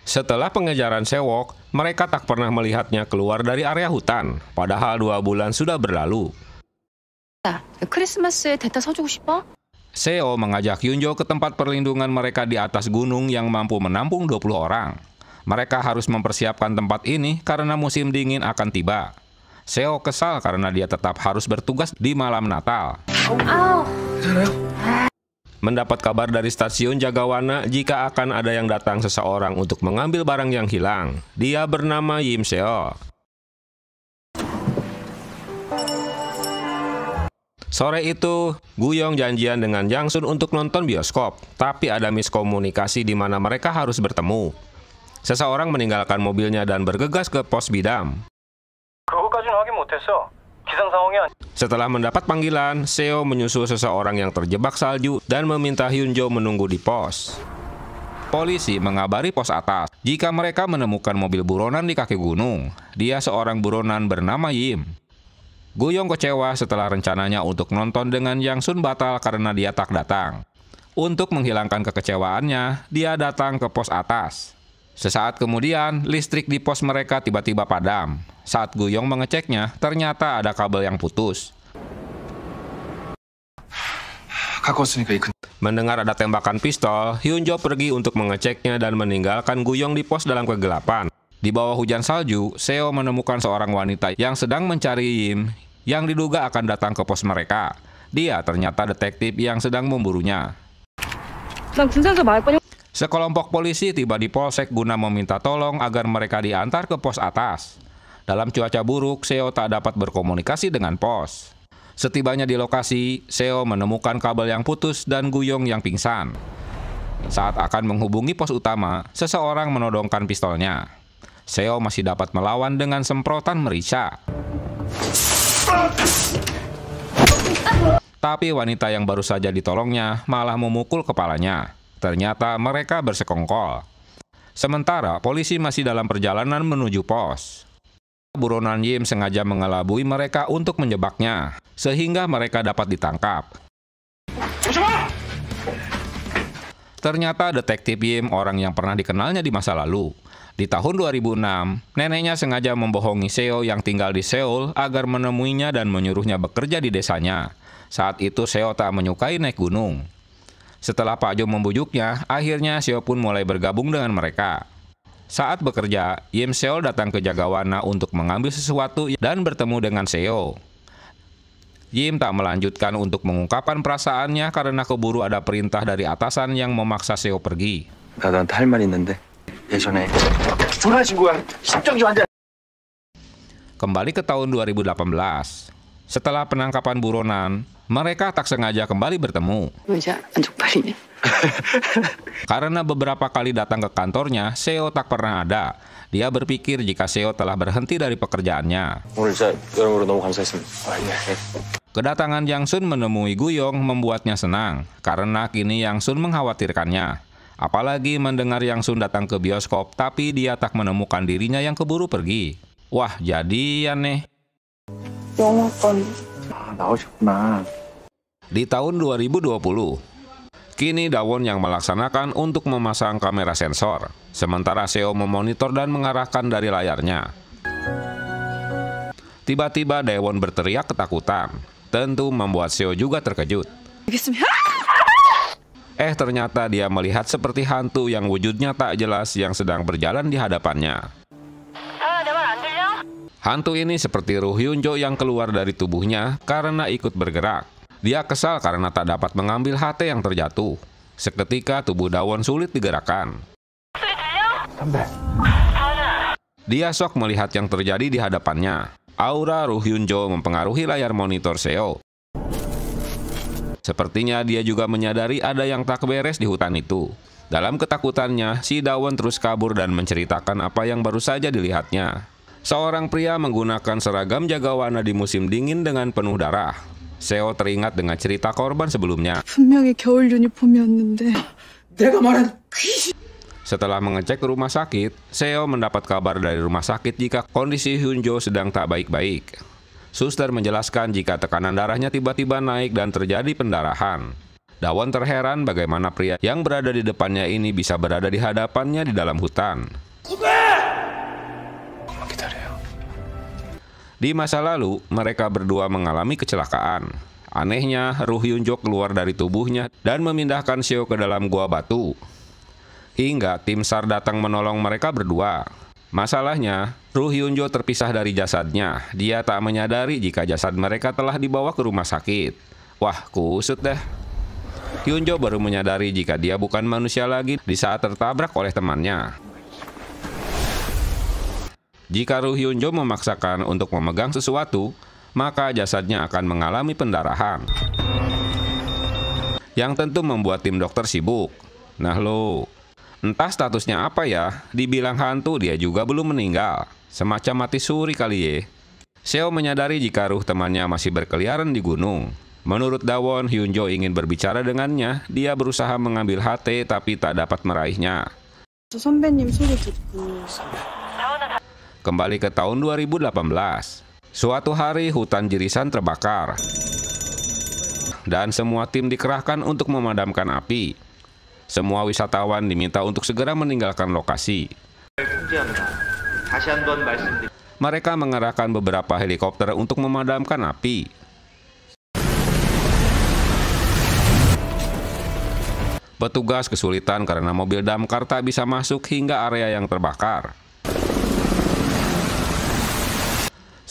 Setelah pengejaran Sewok, mereka tak pernah melihatnya keluar dari area hutan, padahal 2 bulan sudah berlalu. 크리스마스에 대타 서주고 싶어? Seo mengajak Hyunjo ke tempat perlindungan mereka di atas gunung yang mampu menampung 20 orang. Mereka harus mempersiapkan tempat ini karena musim dingin akan tiba. Seo kesal karena dia tetap harus bertugas di malam Natal. Mendapat kabar dari stasiun Jagawana jika akan ada yang datang seseorang untuk mengambil barang yang hilang. Dia bernama Yim Seo. Sore itu, Guyong janjian dengan Jangsun untuk nonton bioskop, tapi ada miskomunikasi di mana mereka harus bertemu. Seseorang meninggalkan mobilnya dan bergegas ke pos bidam. 그거까지는 확인 못했어. 기상 상황이 아니. Setelah mendapat panggilan, Seo menyusul seseorang yang terjebak salju dan meminta Hyunjo menunggu di pos. Polisi mengabari pos atas jika mereka menemukan mobil buronan di kaki gunung. Dia seorang buronan bernama Yim. Guyong kecewa setelah rencananya untuk nonton dengan Jangsun batal karena dia tak datang. Untuk menghilangkan kekecewaannya, dia datang ke pos atas. Sesaat kemudian, listrik di pos mereka tiba-tiba padam. Saat Guyong mengeceknya, ternyata ada kabel yang putus. Mendengar ada tembakan pistol, Hyunjo pergi untuk mengeceknya dan meninggalkan Guyong di pos dalam kegelapan. Di bawah hujan salju, Seo menemukan seorang wanita yang sedang mencari Yim yang diduga akan datang ke pos mereka. Dia ternyata detektif yang sedang memburunya. Sekelompok polisi tiba di polsek guna meminta tolong agar mereka diantar ke pos atas. Dalam cuaca buruk, Seo tak dapat berkomunikasi dengan pos. Setibanya di lokasi, Seo menemukan kabel yang putus dan Guyong yang pingsan. Saat akan menghubungi pos utama, seseorang menodongkan pistolnya. Seo masih dapat melawan dengan semprotan merica. Tapi wanita yang baru saja ditolongnya malah memukul kepalanya. Ternyata mereka bersekongkol. Sementara polisi masih dalam perjalanan menuju pos. Buronan Yim sengaja mengelabui mereka untuk menjebaknya, sehingga mereka dapat ditangkap. Ternyata detektif Yim orang yang pernah dikenalnya di masa lalu. Di tahun 2006, neneknya sengaja membohongi Seo yang tinggal di Seoul agar menemuinya dan menyuruhnya bekerja di desanya. Saat itu Seo tak menyukai naik gunung. Setelah Pak Jo membujuknya, akhirnya Seo pun mulai bergabung dengan mereka. Saat bekerja, Yim Seo datang ke Jagawana untuk mengambil sesuatu dan bertemu dengan Seo. Yim tak melanjutkan untuk mengungkapkan perasaannya karena keburu ada perintah dari atasan yang memaksa Seo pergi. 나 너한테 할 말 있는데 예전에 전화하신 거야. 심정 좀 안 돼. Kembali ke tahun 2018. Setelah penangkapan buronan, Mereka tak sengaja kembali bertemu. 의자 안 쪽팔리네. Karena beberapa kali datang ke kantornya, Seo tak pernah ada. Dia berpikir jika Seo telah berhenti dari pekerjaannya. 오늘 진짜 여러모로 너무 감사했습니다. Kedatangan Yang Sun menemui Guyong membuatnya senang, karena kini Yang Sun mengkhawatirkannya. Apalagi mendengar Yang Sun datang ke bioskop, tapi dia tak menemukan dirinya yang keburu pergi. Wah, jadian nih. 나오셨구나. Di tahun 2020, kini Dawon yang melaksanakan untuk memasang kamera sensor, sementara Seo memonitor dan mengarahkan dari layarnya. Tiba-tiba Dawon berteriak ketakutan, tentu membuat Seo juga terkejut. Ternyata dia melihat seperti hantu yang wujudnya tak jelas yang sedang berjalan di hadapannya. Hantu ini seperti Roh Hyun-jo yang keluar dari tubuhnya karena ikut bergerak. Dia kesal karena tak dapat mengambil HT yang terjatuh. Seketika tubuh Dawon sulit digerakkan. Dia shock melihat yang terjadi di hadapannya. Aura Roh Hyun-jo mempengaruhi layar monitor Seo. Sepertinya dia juga menyadari ada yang tak beres di hutan itu. Dalam ketakutannya, si Dawon terus kabur dan menceritakan apa yang baru saja dilihatnya. Seorang pria menggunakan seragam jaga warna di musim dingin dengan penuh darah. Seo teringat dengan cerita korban sebelumnya. 분명히 겨울 유니폼이었는데. 내가 말한 Setelah mengecek rumah sakit, Seo mendapat kabar dari rumah sakit jika kondisi Hyun-jo sedang tak baik-baik. Suster menjelaskan jika tekanan darahnya tiba-tiba naik dan terjadi pendarahan. Dawon terheran bagaimana pria yang berada di depannya ini bisa berada di hadapannya di dalam hutan. Di masa lalu, mereka berdua mengalami kecelakaan. Anehnya, Roh Hyun-jo keluar dari tubuhnya dan memindahkan Seo ke dalam gua batu. Hingga tim SAR datang menolong mereka berdua. Masalahnya, Roh Hyun-jo terpisah dari jasadnya. Dia tak menyadari jika jasad mereka telah dibawa ke rumah sakit. Wah, kusut deh. Hyun-jo baru menyadari jika dia bukan manusia lagi di saat tertabrak oleh temannya. Jika Roh Hyun-jo memaksakan untuk memegang sesuatu, maka jasadnya akan mengalami pendarahan. Yang tentu membuat tim dokter sibuk. Nah lo, entah statusnya apa ya, dibilang hantu dia juga belum meninggal. Semacam mati suri kali ya. Seo menyadari jika ruh temannya masih berkeliaran di gunung. Menurut Dawon, Hyun-jo ingin berbicara dengannya. Dia berusaha mengambil HT tapi tak dapat meraihnya. 선배님 소리 듣고. Kembali ke tahun 2018. Suatu hari hutan Jirisan terbakar. Dan semua tim dikerahkan untuk memadamkan api. Semua wisatawan diminta untuk segera meninggalkan lokasi. Mereka mengerahkan beberapa helikopter untuk memadamkan api. Petugas kesulitan karena mobil damkar tak bisa masuk hingga area yang terbakar.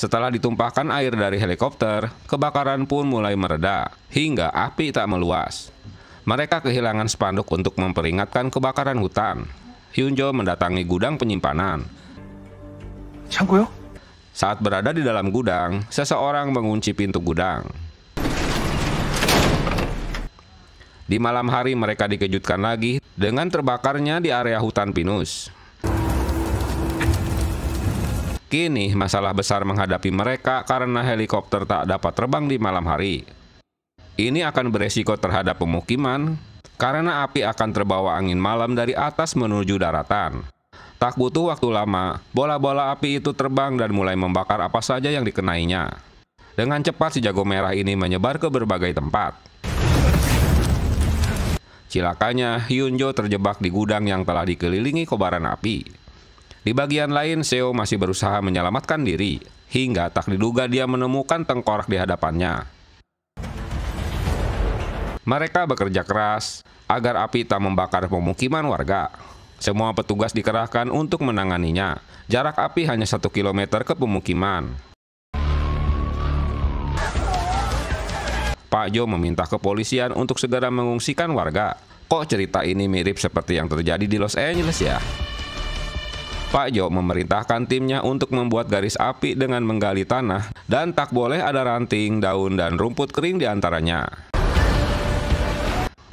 Setelah ditumpahkan air dari helikopter, kebakaran pun mulai mereda, hingga api tak meluas. Mereka kehilangan spanduk untuk memperingatkan kebakaran hutan. Hyun-jo mendatangi gudang penyimpanan. 창고요? Saat berada di dalam gudang, seseorang mengunci pintu gudang. Di malam hari mereka dikejutkan lagi dengan terbakarnya di area hutan pinus. Kini masalah besar menghadapi mereka karena helikopter tak dapat terbang di malam hari. Ini akan beresiko terhadap pemukiman karena api akan terbawa angin malam dari atas menuju daratan. Tak butuh waktu lama, bola-bola api itu terbang dan mulai membakar apa saja yang dikenainya. Dengan cepat si jago merah ini menyebar ke berbagai tempat. Cilakanya, Hyun-jo terjebak di gudang yang telah dikelilingi kobaran api. Di bagian lain, Seo masih berusaha menyelamatkan diri, hingga tak diduga dia menemukan tengkorak di hadapannya. Mereka bekerja keras agar api tak membakar pemukiman warga. Semua petugas dikerahkan untuk menanganinya. Jarak api hanya 1 kilometer ke pemukiman. Pak Jo meminta kepolisian untuk segera mengungsikan warga. Kok cerita ini mirip seperti yang terjadi di Los Angeles ya? Pak Jo memerintahkan timnya untuk membuat garis api dengan menggali tanah dan tak boleh ada ranting, daun, dan rumput kering di antaranya.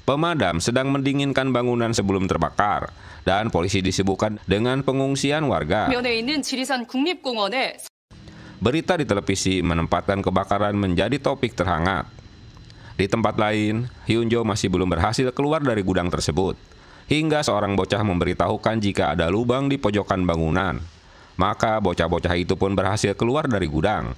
Pemadam sedang mendinginkan bangunan sebelum terbakar, dan polisi disibukkan dengan pengungsian warga. 면에 있는 지리산 국립공원에 Berita di televisi menempatkan kebakaran menjadi topik terhangat. Di tempat lain, Hyunjo masih belum berhasil keluar dari gudang tersebut, hingga seorang bocah memberitahukan jika ada lubang di pojokan bangunan. Maka bocah-bocah itu pun berhasil keluar dari gudang.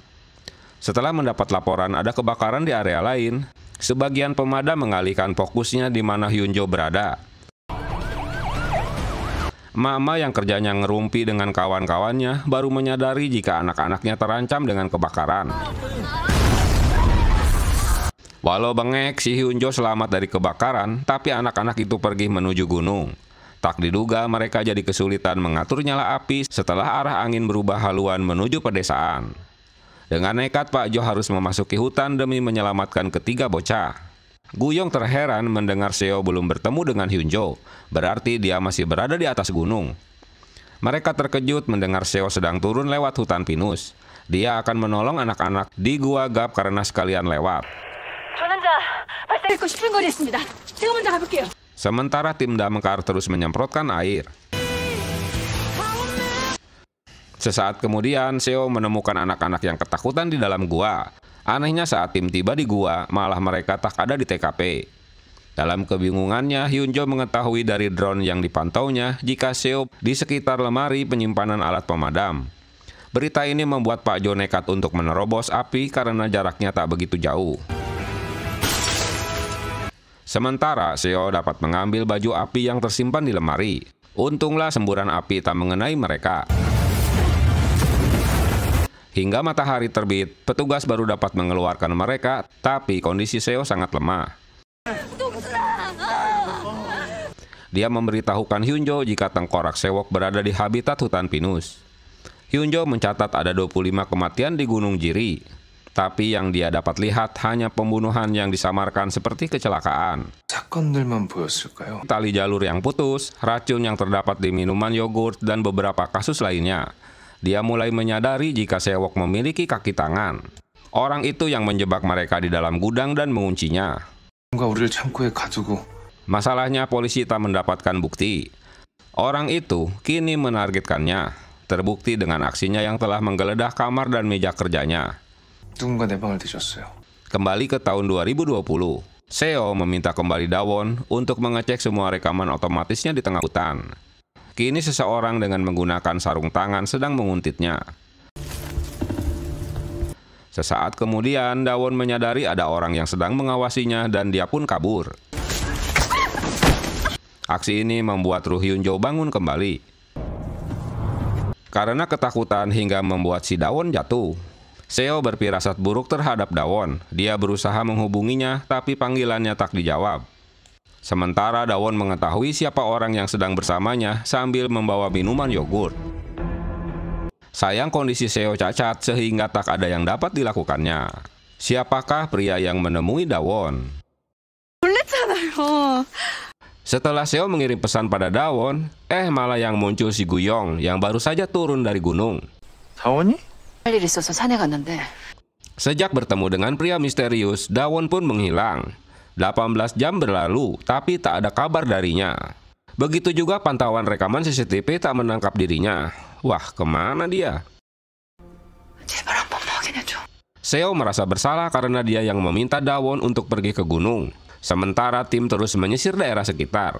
Setelah mendapat laporan ada kebakaran di area lain, sebagian pemadam mengalihkan fokusnya di mana Hyunjo berada. Mama yang kerjanya ngerumpi dengan kawan-kawannya baru menyadari jika anak-anaknya terancam dengan kebakaran. Walau bengek, si Hyunjo selamat dari kebakaran, tapi anak-anak itu pergi menuju gunung. Tak diduga mereka jadi kesulitan mengatur nyala api setelah arah angin berubah haluan menuju pedesaan. Dengan nekat, Pak Jo harus memasuki hutan demi menyelamatkan ketiga bocah. Guyong terheran mendengar Seo belum bertemu dengan Hyunjo, berarti dia masih berada di atas gunung. Mereka terkejut mendengar Seo sedang turun lewat hutan pinus. Dia akan menolong anak-anak di Gua Gap karena sekalian lewat. Sementara tim damkar terus menyemprotkan air. Sesaat kemudian, Seo menemukan anak-anak yang ketakutan di dalam gua. Anehnya saat tim tiba di gua, malah mereka tak ada di TKP. Dalam kebingungannya, Hyunjo mengetahui dari drone yang dipantaunya jika Seo di sekitar lemari penyimpanan alat pemadam. Berita ini membuat Pak Jo nekat untuk menerobos api karena jaraknya tak begitu jauh. Sementara Seo dapat mengambil baju api yang tersimpan di lemari. Untunglah semburan api tak mengenai mereka. Hingga matahari terbit, petugas baru dapat mengeluarkan mereka, tapi kondisi Seo sangat lemah. Dia memberitahukan Hyunjo jika tengkorak sewok berada di habitat hutan pinus. Hyunjo mencatat ada 25 kematian di Gunung Jiri, tapi yang dia dapat lihat hanya pembunuhan yang disamarkan seperti kecelakaan. 사건들만 보였을까요? Tali jalur yang putus, racun yang terdapat di minuman yogurt, dan beberapa kasus lainnya. Dia mulai menyadari jika sewok memiliki kaki tangan. Orang itu yang menjebak mereka di dalam gudang dan menguncinya. 뭔가 우리를 창고에 가두고 Masalahnya polisi tak mendapatkan bukti. Orang itu kini menargetkannya, terbukti dengan aksinya yang telah menggeledah kamar dan meja kerjanya. 누군가 내 방을 뒤졌어요. Kembali ke tahun 2020, Seo meminta kembali Dawon untuk mengecek semua rekaman otomatisnya di tengah hutan. Kini seseorang dengan menggunakan sarung tangan sedang menguntitnya. Sesaat kemudian, Dawon menyadari ada orang yang sedang mengawasinya dan dia pun kabur. Aksi ini membuat Ruh Hyunjo bangun kembali. Karena ketakutan hingga membuat si Dawon jatuh. Seo berfirasat buruk terhadap Dawon. Dia berusaha menghubunginya, tapi panggilannya tak dijawab. Sementara Dawon mengetahui siapa orang yang sedang bersamanya sambil membawa minuman yogurt. Sayang kondisi Seo cacat sehingga tak ada yang dapat dilakukannya. Siapakah pria yang menemui Dawon? Setelah Seo mengirim pesan pada Dawon, malah yang muncul si Guyong yang baru saja turun dari gunung. 다원이? 할 일 있어서 산에 갔는데 Sejak bertemu dengan pria misterius, Dawon pun menghilang. 18 jam berlalu, tapi tak ada kabar darinya. Begitu juga pantauan rekaman CCTV tak menangkap dirinya. Wah, kemana dia? Seo merasa bersalah karena dia yang meminta Dawon untuk pergi ke gunung. Sementara tim terus menyisir daerah sekitar.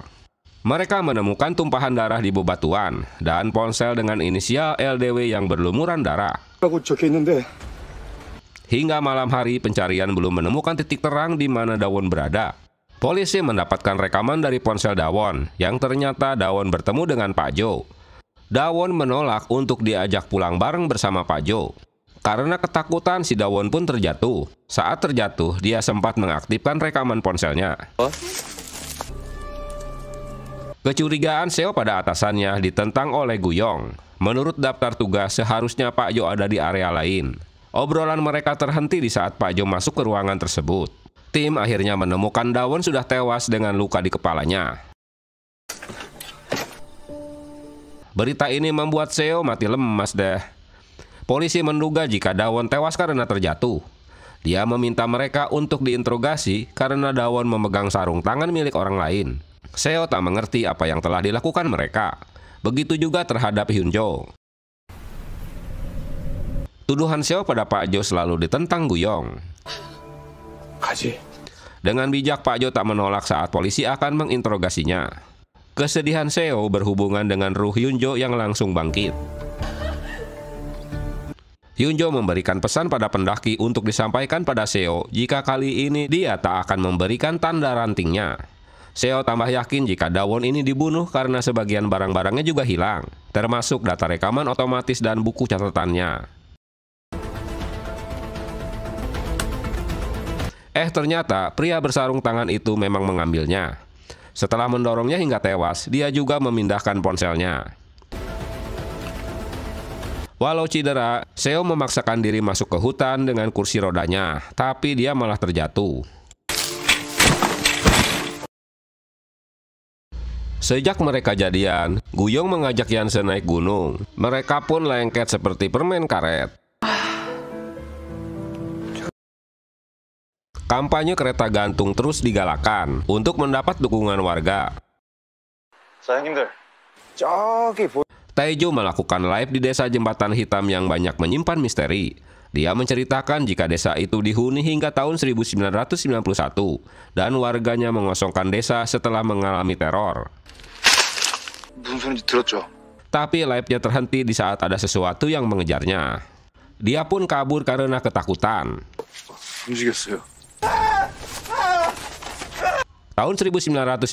Mereka menemukan tumpahan darah di bebatuan dan ponsel dengan inisial LDW yang berlumuran darah. Hingga malam hari, pencarian belum menemukan titik terang di mana Dawon berada. Polisi mendapatkan rekaman dari ponsel Dawon, yang ternyata Dawon bertemu dengan Pak Jo. Dawon menolak untuk diajak pulang bareng bersama Pak Jo. Karena ketakutan, si Dawon pun terjatuh. Saat terjatuh, dia sempat mengaktifkan rekaman ponselnya. Kecurigaan Seo pada atasannya ditentang oleh Guyong. Menurut daftar tugas, seharusnya Pak Jo ada di area lain. Obrolan mereka terhenti di saat Pak Jo masuk ke ruangan tersebut. Tim akhirnya menemukan Dawon sudah tewas dengan luka di kepalanya. Berita ini membuat Seo mati lemas deh. Polisi menduga jika Dawon tewas karena terjatuh. Dia meminta mereka untuk diinterogasi karena Dawon memegang sarung tangan milik orang lain. Seo tak mengerti apa yang telah dilakukan mereka. Begitu juga terhadap Hyunjo. Tuduhan Seo pada Pak Jo selalu ditentang Guyong. 가지. Dengan bijak Pak Jo tak menolak saat polisi akan menginterogasinya. Kesedihan Seo berhubungan dengan ruh Hyunjo yang langsung bangkit. Hyunjo memberikan pesan pada pendaki untuk disampaikan pada Seo jika kali ini dia tak akan memberikan tanda rantingnya. Seo tambah yakin jika Dawon ini dibunuh karena sebagian barang-barangnya juga hilang, termasuk data rekaman otomatis dan buku catatannya. Ternyata pria bersarung tangan itu memang mengambilnya. Setelah mendorongnya hingga tewas, dia juga memindahkan ponselnya. Walau cedera, Seo memaksakan diri masuk ke hutan dengan kursi rodanya, tapi dia malah terjatuh. Sejak mereka jadian, Guyong mengajak Yanse naik gunung. Mereka pun lengket seperti permen karet. Kampanye kereta gantung terus digalakan untuk mendapat dukungan warga. 사장님들, Taejo melakukan live di desa Jembatan Hitam yang banyak menyimpan misteri. Dia menceritakan jika desa itu dihuni hingga tahun 1991 dan warganya mengosongkan desa setelah mengalami teror. 무슨 소리인지 들었죠? Tapi live-nya terhenti di saat ada sesuatu yang mengejarnya. Dia pun kabur karena ketakutan. 움직였어요. Tahun 1991,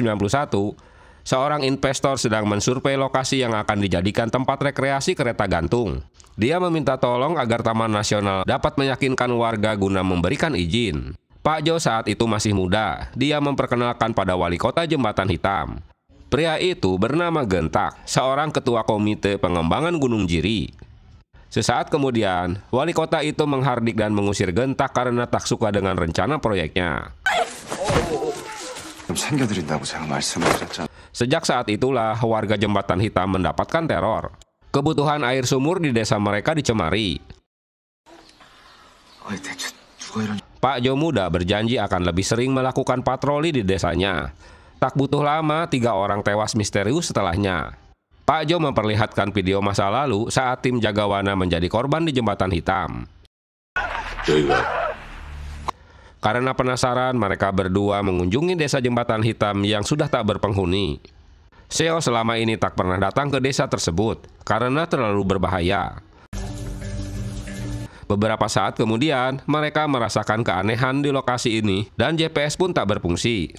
seorang investor sedang mensurvei lokasi yang akan dijadikan tempat rekreasi kereta gantung. Dia meminta tolong agar Taman Nasional dapat meyakinkan warga guna memberikan izin. Pak Jo saat itu masih muda. Dia memperkenalkan pada wali kota Jembatan Hitam. Pria itu bernama Gentak, seorang ketua komite pengembangan Gunung Jiri. Sesaat kemudian, wali kota itu menghardik dan mengusir Gentak karena tak suka dengan rencana proyeknya. 챙겨드린다고 제가 말씀을 드렸잖아요. Sejak saat itulah warga Jembatan Hitam mendapatkan teror. Kebutuhan air sumur di desa mereka dicemari. Pak Jo muda berjanji akan lebih sering melakukan patroli di desanya. Tak butuh lama, 3 orang tewas misterius setelahnya. Pak Jo memperlihatkan video masa lalu saat tim Jagawana menjadi korban di Jembatan Hitam. Karena penasaran, mereka berdua mengunjungi desa Jembatan Hitam yang sudah tak berpenghuni. Seo selama ini tak pernah datang ke desa tersebut karena terlalu berbahaya. Beberapa saat kemudian, mereka merasakan keanehan di lokasi ini dan GPS pun tak berfungsi.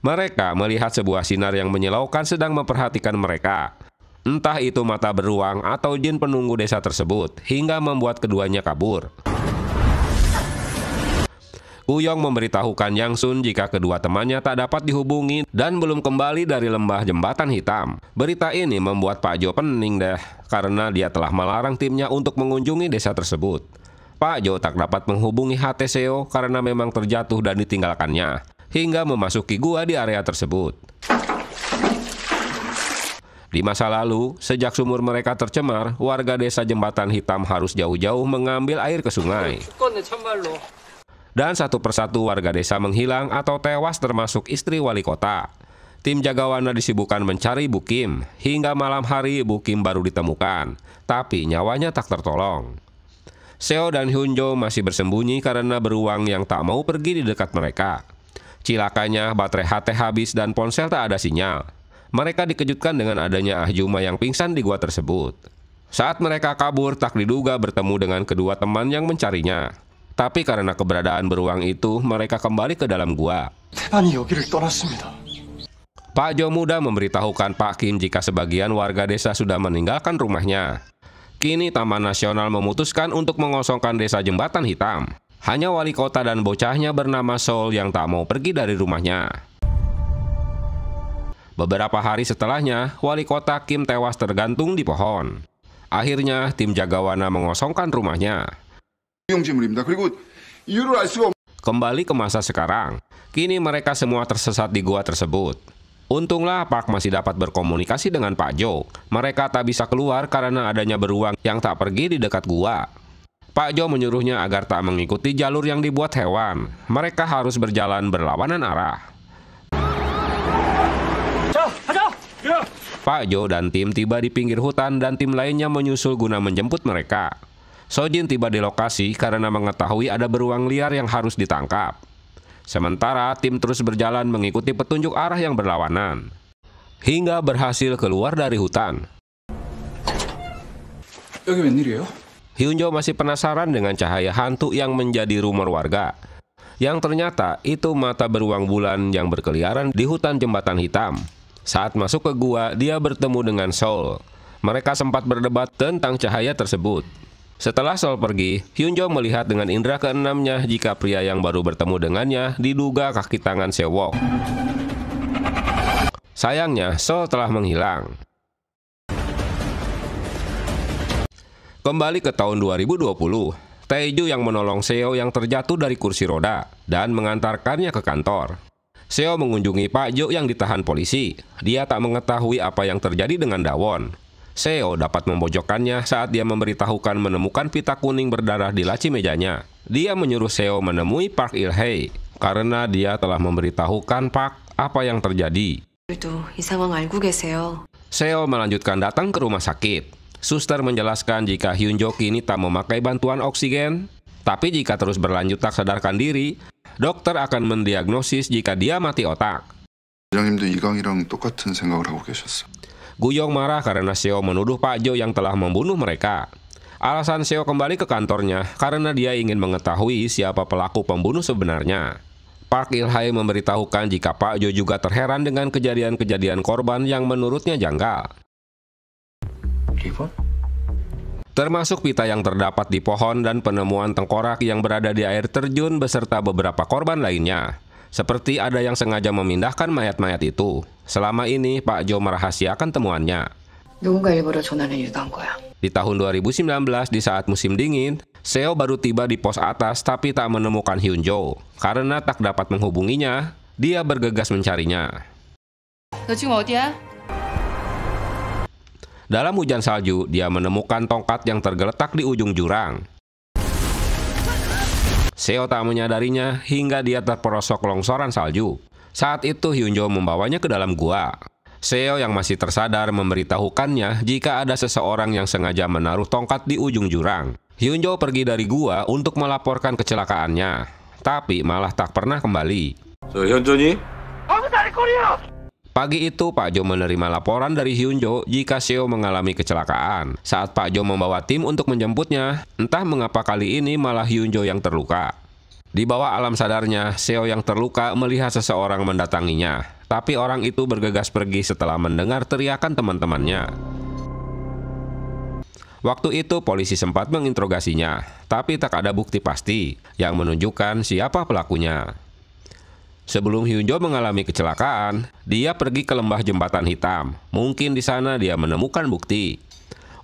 Mereka melihat sebuah sinar yang menyilaukan sedang memperhatikan mereka. Entah itu mata beruang atau jin penunggu desa tersebut, hingga membuat keduanya kabur. Guyong memberitahukan Yang Sun jika kedua temannya tak dapat dihubungi dan belum kembali dari lembah Jembatan Hitam. Berita ini membuat Pak Jo pening deh, karena dia telah melarang timnya untuk mengunjungi desa tersebut. Pak Jo tak dapat menghubungi HT Seo karena memang terjatuh dan ditinggalkannya, hingga memasuki gua di area tersebut. Di masa lalu, sejak sumur mereka tercemar, warga desa Jembatan Hitam harus jauh-jauh mengambil air ke sungai. Dan satu persatu warga desa menghilang atau tewas termasuk istri wali kota. Tim Jagawana disibukkan mencari Bu Kim. Hingga malam hari Bu Kim baru ditemukan, tapi nyawanya tak tertolong. Seo dan Hyunjo masih bersembunyi karena beruang yang tak mau pergi di dekat mereka. Cilakanya baterai HT habis dan ponsel tak ada sinyal. Mereka dikejutkan dengan adanya Ah Juma yang pingsan di gua tersebut. Saat mereka kabur, tak diduga bertemu dengan kedua teman yang mencarinya. Tapi karena keberadaan beruang itu, mereka kembali ke dalam gua. Pak Jo muda memberitahukan Pak Kim jika sebagian warga desa sudah meninggalkan rumahnya. Kini Taman Nasional memutuskan untuk mengosongkan desa Jembatan Hitam. Hanya wali kota dan bocahnya bernama Sol yang tak mau pergi dari rumahnya. Beberapa hari setelahnya, wali kota Kim tewas tergantung di pohon. Akhirnya, tim Jagawana mengosongkan rumahnya. Kembali ke masa sekarang, kini mereka semua tersesat di gua tersebut. Untunglah Park masih dapat berkomunikasi dengan Pak Jo. Mereka tak bisa keluar karena adanya beruang yang tak pergi di dekat gua. Pak Jo menyuruhnya agar tak mengikuti jalur yang dibuat hewan. Mereka harus berjalan berlawanan arah. Pak Jo dan tim tiba di pinggir hutan dan tim lainnya menyusul guna menjemput mereka. Sojin tiba di lokasi karena mengetahui ada beruang liar yang harus ditangkap. Sementara tim terus berjalan mengikuti petunjuk arah yang berlawanan, hingga berhasil keluar dari hutan. 여기 웬일이에요? Hyunjo masih penasaran dengan cahaya hantu yang menjadi rumor warga. Yang ternyata itu mata beruang bulan yang berkeliaran di hutan jembatan hitam. Saat masuk ke gua, dia bertemu dengan Seol. Mereka sempat berdebat tentang cahaya tersebut. Setelah Seol pergi, Hyunjo melihat dengan indera keenamnya jika pria yang baru bertemu dengannya diduga kaki tangan Sewok. Sayangnya, Seol telah menghilang. Kembali ke tahun 2020, Taeju yang menolong Seo yang terjatuh dari kursi roda dan mengantarkannya ke kantor. Seo mengunjungi Pak Jo yang ditahan polisi. Dia tak mengetahui apa yang terjadi dengan Dawon. Seo dapat memojokkannya saat dia memberitahukan menemukan pita kuning berdarah di laci mejanya. Dia menyuruh Seo menemui Park Il-hae karena dia telah memberitahukan Park apa yang terjadi. 이 상황 알고 계세요. Seo melanjutkan datang ke rumah sakit. Suster menjelaskan jika Hyunjo kini tak memakai bantuan oksigen, tapi jika terus berlanjut tak sadarkan diri, dokter akan mendiagnosis jika dia mati otak. 부장님도 이강이랑 똑같은 생각을 하고 계셨어. Guyong marah karena Seo menuduh Pak Jo yang telah membunuh mereka. Alasan Seo kembali ke kantornya karena dia ingin mengetahui siapa pelaku pembunuh sebenarnya. Park Il-hae memberitahukan jika Pak Jo juga terheran dengan kejadian-kejadian korban yang menurutnya janggal. Termasuk pita yang terdapat di pohon dan penemuan tengkorak yang berada di air terjun beserta beberapa korban lainnya. Seperti ada yang sengaja memindahkan mayat-mayat itu. Selama ini Pak Jo merahasiakan temuannya. 누군가 일부러 전화를 유도한 거야. Di tahun 2019 di saat musim dingin, Seo baru tiba di pos atas tapi tak menemukan Hyunjo. Karena tak dapat menghubunginya, dia bergegas mencarinya. 너 지금 어디야? Dalam hujan salju, dia menemukan tongkat yang tergeletak di ujung jurang. Seo tak menyadarinya hingga dia terperosok longsoran salju. Saat itu Hyunjo membawanya ke dalam gua. Seo yang masih tersadar memberitahukannya jika ada seseorang yang sengaja menaruh tongkat di ujung jurang. Hyunjo pergi dari gua untuk melaporkan kecelakaannya, tapi malah tak pernah kembali. 현전이? Pagi itu Pak Jo menerima laporan dari Hyunjo jika Seo mengalami kecelakaan. Saat Pak Jo membawa tim untuk menjemputnya, entah mengapa kali ini malah Hyunjo yang terluka. Di bawah alam sadarnya, Seo yang terluka melihat seseorang mendatanginya. Tapi orang itu bergegas pergi setelah mendengar teriakan teman-temannya. Waktu itu polisi sempat menginterogasinya, tapi tak ada bukti pasti yang menunjukkan siapa pelakunya. Sebelum Hyunjo mengalami kecelakaan, dia pergi ke lembah jembatan hitam. Mungkin di sana dia menemukan bukti.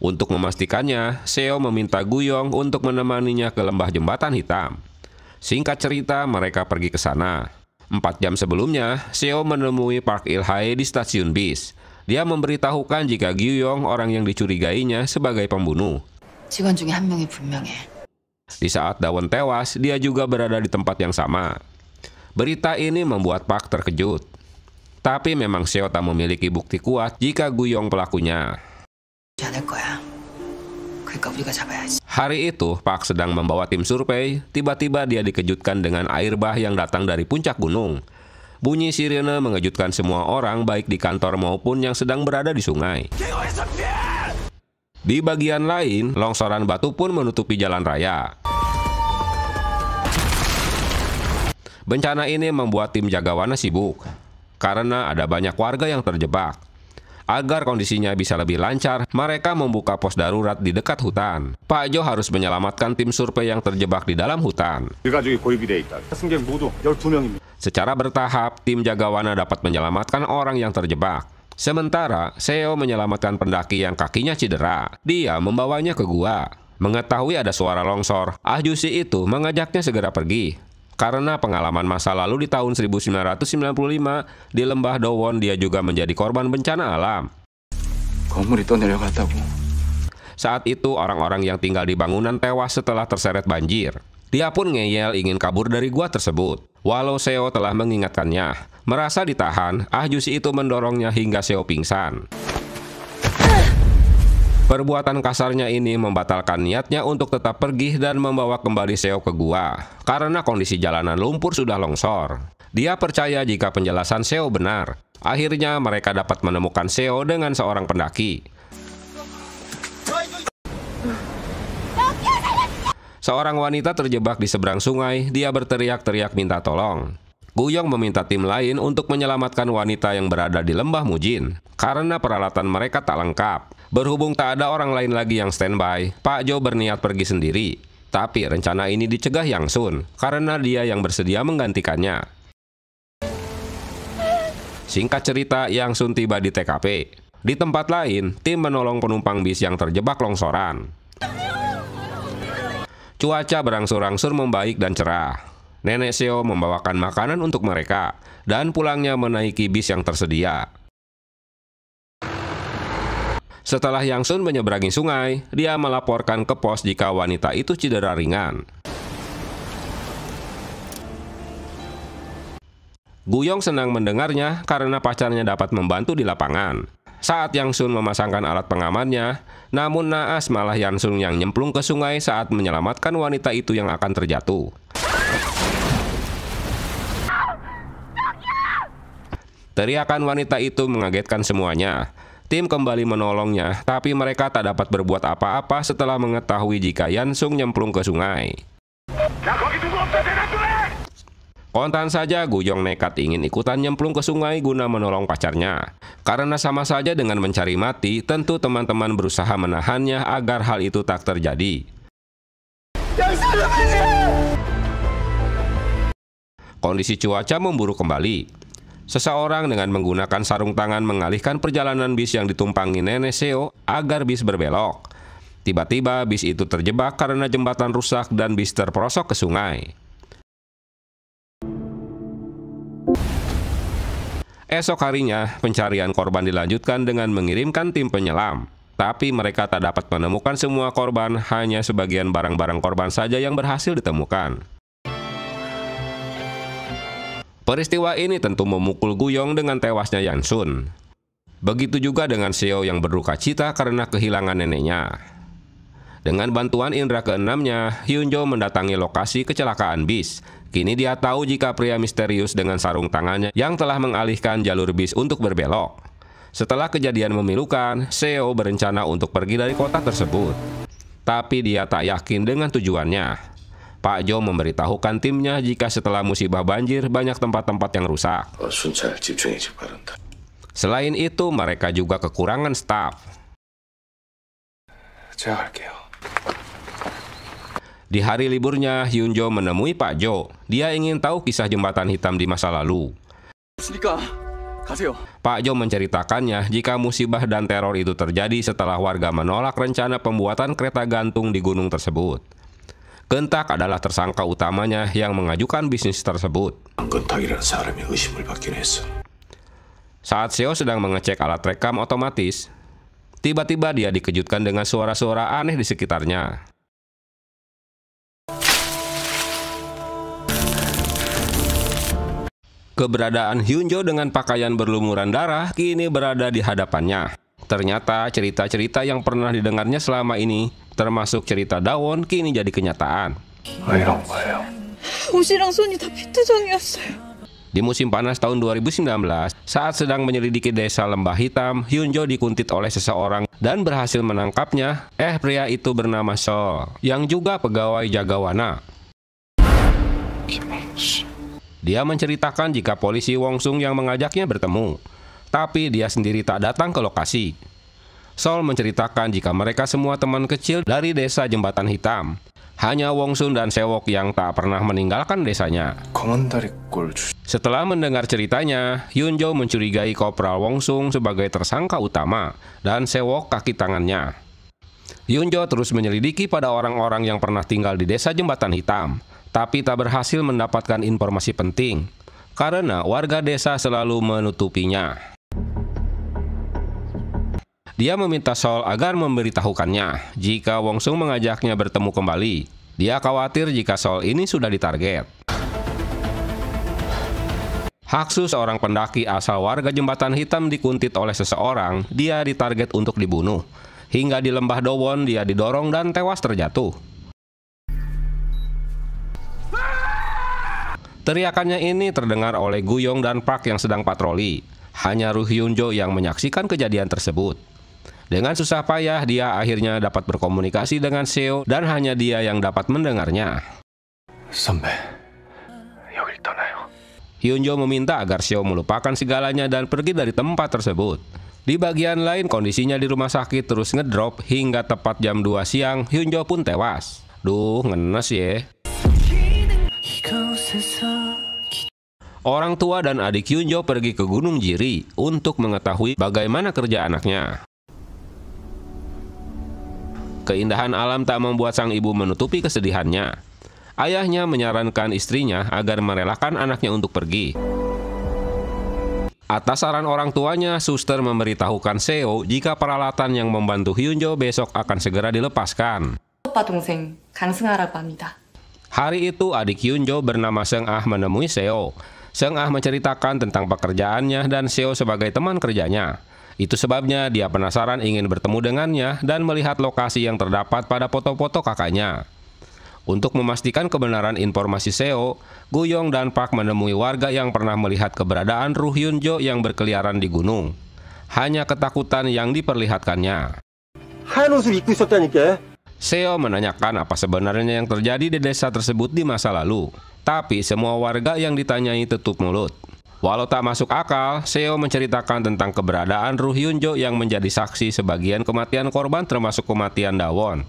Untuk memastikannya, Seo meminta Guyong untuk menemaninya ke lembah jembatan hitam. Singkat cerita, mereka pergi ke sana. 4 jam sebelumnya, Seo menemui Park Il-hae di stasiun bis. Dia memberitahukan jika Guyong orang yang dicurigainya sebagai pembunuh. 직원 중에 한 명이 분명해. Di saat Dawon tewas, dia juga berada di tempat yang sama. Berita ini membuat Park terkejut. Tapi memang Seo tak memiliki bukti kuat jika Guyong pelakunya. 않을 거야. 그러니까 우리가 잡아야지. Hari itu, Park sedang membawa tim survei. Tiba-tiba dia dikejutkan dengan air bah yang datang dari puncak gunung. Bunyi sirene mengejutkan semua orang baik di kantor maupun yang sedang berada di sungai. Di bagian lain, longsoran batu pun menutupi jalan raya. Bencana ini membuat tim jagawana sibuk, karena ada banyak warga yang terjebak. Agar kondisinya bisa lebih lancar, mereka membuka pos darurat di dekat hutan. Pak Jo harus menyelamatkan tim survei yang terjebak di dalam hutan. 일가족이 고립이 돼 있다. 승객 모두 12명입니다. Secara bertahap, tim jagawana dapat menyelamatkan orang yang terjebak. Sementara, Seo menyelamatkan pendaki yang kakinya cedera. Dia membawanya ke gua. Mengetahui ada suara longsor, Ahjusi itu mengajaknya segera pergi. Karena pengalaman masa lalu di tahun 1995 di lembah Dowon, dia juga menjadi korban bencana alam. 건물이 떠내려갔다고. Saat itu orang-orang yang tinggal di bangunan tewas setelah terseret banjir. Dia pun ngeyel ingin kabur dari gua tersebut. Walau Seo telah mengingatkannya, merasa ditahan, ahjusi itu mendorongnya hingga Seo pingsan. Perbuatan kasarnya ini membatalkan niatnya untuk tetap pergi dan membawa kembali Seo ke gua. Karena kondisi jalanan lumpur sudah longsor. Dia percaya jika penjelasan Seo benar. Akhirnya mereka dapat menemukan Seo dengan seorang pendaki. Seorang wanita terjebak di seberang sungai, dia berteriak-teriak minta tolong. Guyong meminta tim lain untuk menyelamatkan wanita yang berada di lembah Mujin, karena peralatan mereka tak lengkap. Berhubung tak ada orang lain lagi yang standby, Pak Jo berniat pergi sendiri. Tapi rencana ini dicegah Yang Sun, karena dia yang bersedia menggantikannya. Singkat cerita, Yang Sun tiba di TKP. Di tempat lain, tim menolong penumpang bis yang terjebak longsoran. Cuaca berangsur-angsur membaik dan cerah. Nenek Seo membawakan makanan untuk mereka dan pulangnya menaiki bis yang tersedia. Setelah Yang Sun menyeberangi sungai, dia melaporkan ke pos jika wanita itu cedera ringan. Guyong senang mendengarnya karena pacarnya dapat membantu di lapangan. Saat Yang Sun memasangkan alat pengamannya, namun naas malah Yang Sun yang nyemplung ke sungai saat menyelamatkan wanita itu yang akan terjatuh. Teriakan wanita itu mengagetkan semuanya. Tim kembali menolongnya, tapi mereka tak dapat berbuat apa-apa setelah mengetahui jika Yang Sun nyemplung ke sungai. Kontan saja Guyong nekat ingin ikutan nyemplung ke sungai guna menolong pacarnya. Karena sama saja dengan mencari mati, tentu teman-teman berusaha menahannya agar hal itu tak terjadi. Kondisi cuaca memburuk kembali. Seseorang dengan menggunakan sarung tangan mengalihkan perjalanan bis yang ditumpangi nenek Seo agar bis berbelok. Tiba-tiba bis itu terjebak karena jembatan rusak dan bis terperosok ke sungai. Esok harinya, pencarian korban dilanjutkan dengan mengirimkan tim penyelam. Tapi mereka tak dapat menemukan semua korban, hanya sebagian barang-barang korban saja yang berhasil ditemukan. Peristiwa ini tentu memukul Guyong dengan tewasnya Yang Sun. Begitu juga dengan Seo yang berduka cita karena kehilangan neneknya. Dengan bantuan indera keenamnya, Hyunjo mendatangi lokasi kecelakaan bis. Kini dia tahu jika pria misterius dengan sarung tangannya yang telah mengalihkan jalur bis untuk berbelok. Setelah kejadian memilukan, Seo berencana untuk pergi dari kota tersebut. Tapi dia tak yakin dengan tujuannya. Pak Jo memberitahukan timnya jika setelah musibah banjir banyak tempat-tempat yang rusak. Selain itu, mereka juga kekurangan staf. Di hari liburnya, Hyunjo menemui Pak Jo. Dia ingin tahu kisah jembatan hitam di masa lalu. Pak Jo menceritakannya jika musibah dan teror itu terjadi setelah warga menolak rencana pembuatan kereta gantung di gunung tersebut. Gentak adalah tersangka utamanya yang mengajukan bisnis tersebut. Saat Seo sedang mengecek alat rekam otomatis, tiba-tiba dia dikejutkan dengan suara-suara aneh di sekitarnya. Keberadaan Hyunjo dengan pakaian berlumuran darah kini berada di hadapannya. Ternyata cerita-cerita yang pernah didengarnya selama ini, termasuk cerita Dawon, kini jadi kenyataan. 옷이랑 손이 다 피투성이었어요. Di musim panas tahun 2019, saat sedang menyelidiki desa Lembah Hitam, Hyunjo dikuntit oleh seseorang dan berhasil menangkapnya. Pria itu bernama Sol, yang juga pegawai Jagawana. Dia menceritakan jika polisi Wong Sung yang mengajaknya bertemu, tapi dia sendiri tak datang ke lokasi. Sol menceritakan jika mereka semua teman kecil dari desa Jembatan Hitam. Hanya Wong Sung dan Sewok yang tak pernah meninggalkan desanya. Setelah mendengar ceritanya, Hyunjo mencurigai Kopral Wong Sung sebagai tersangka utama dan Sewok kaki tangannya. Hyunjo terus menyelidiki pada orang-orang yang pernah tinggal di desa Jembatan Hitam, tapi tak berhasil mendapatkan informasi penting, karena warga desa selalu menutupinya. Dia meminta Sol agar memberitahukannya jika Wong Sung mengajaknya bertemu kembali. Dia khawatir jika Sol ini sudah ditarget. Haksu, seorang pendaki asal warga Jembatan Hitam, dikuntit oleh seseorang. Dia ditarget untuk dibunuh. Hingga di lembah Dowon dia didorong dan tewas terjatuh. Teriakannya ini terdengar oleh Guyong dan Park yang sedang patroli. Hanya Ru Hyun-jo yang menyaksikan kejadian tersebut. Dengan susah payah dia akhirnya dapat berkomunikasi dengan Seo dan hanya dia yang dapat mendengarnya. 선배, 여길 떠나요. Hyun-jo meminta agar Seo melupakan segalanya dan pergi dari tempat tersebut. Di bagian lain kondisinya di rumah sakit terus ngedrop hingga tepat jam 2 siang Hyun-jo pun tewas. Duh, ngenes ya. Orang tua dan adik Hyun-jo pergi ke Gunung Jiri untuk mengetahui bagaimana kerja anaknya. Keindahan alam tak membuat sang ibu menutupi kesedihannya. Ayahnya menyarankan istrinya agar merelakan anaknya untuk pergi. Atas saran orang tuanya, suster memberitahukan Seo jika peralatan yang membantu Hyun-jo besok akan segera dilepaskan. 오빠 동생 강승아라고 합니다. Hari itu adik Hyun-jo bernama Seung Ah menemui Seo. Seung Ah menceritakan tentang pekerjaannya dan Seo sebagai teman kerjanya. Itu sebabnya dia penasaran ingin bertemu dengannya dan melihat lokasi yang terdapat pada foto-foto kakaknya. Untuk memastikan kebenaran informasi Seo, Guyong dan Park menemui warga yang pernah melihat keberadaan Ru Hyun-jo yang berkeliaran di gunung. Hanya ketakutan yang diperlihatkannya. 하얀 옷을 입고 있었다니까. Seo menanyakan apa sebenarnya yang terjadi di desa tersebut di masa lalu. Tapi semua warga yang ditanyai tutup mulut. Walau tak masuk akal, Seo menceritakan tentang keberadaan Ru Hyun-jo yang menjadi saksi sebagian kematian korban termasuk kematian Dawon.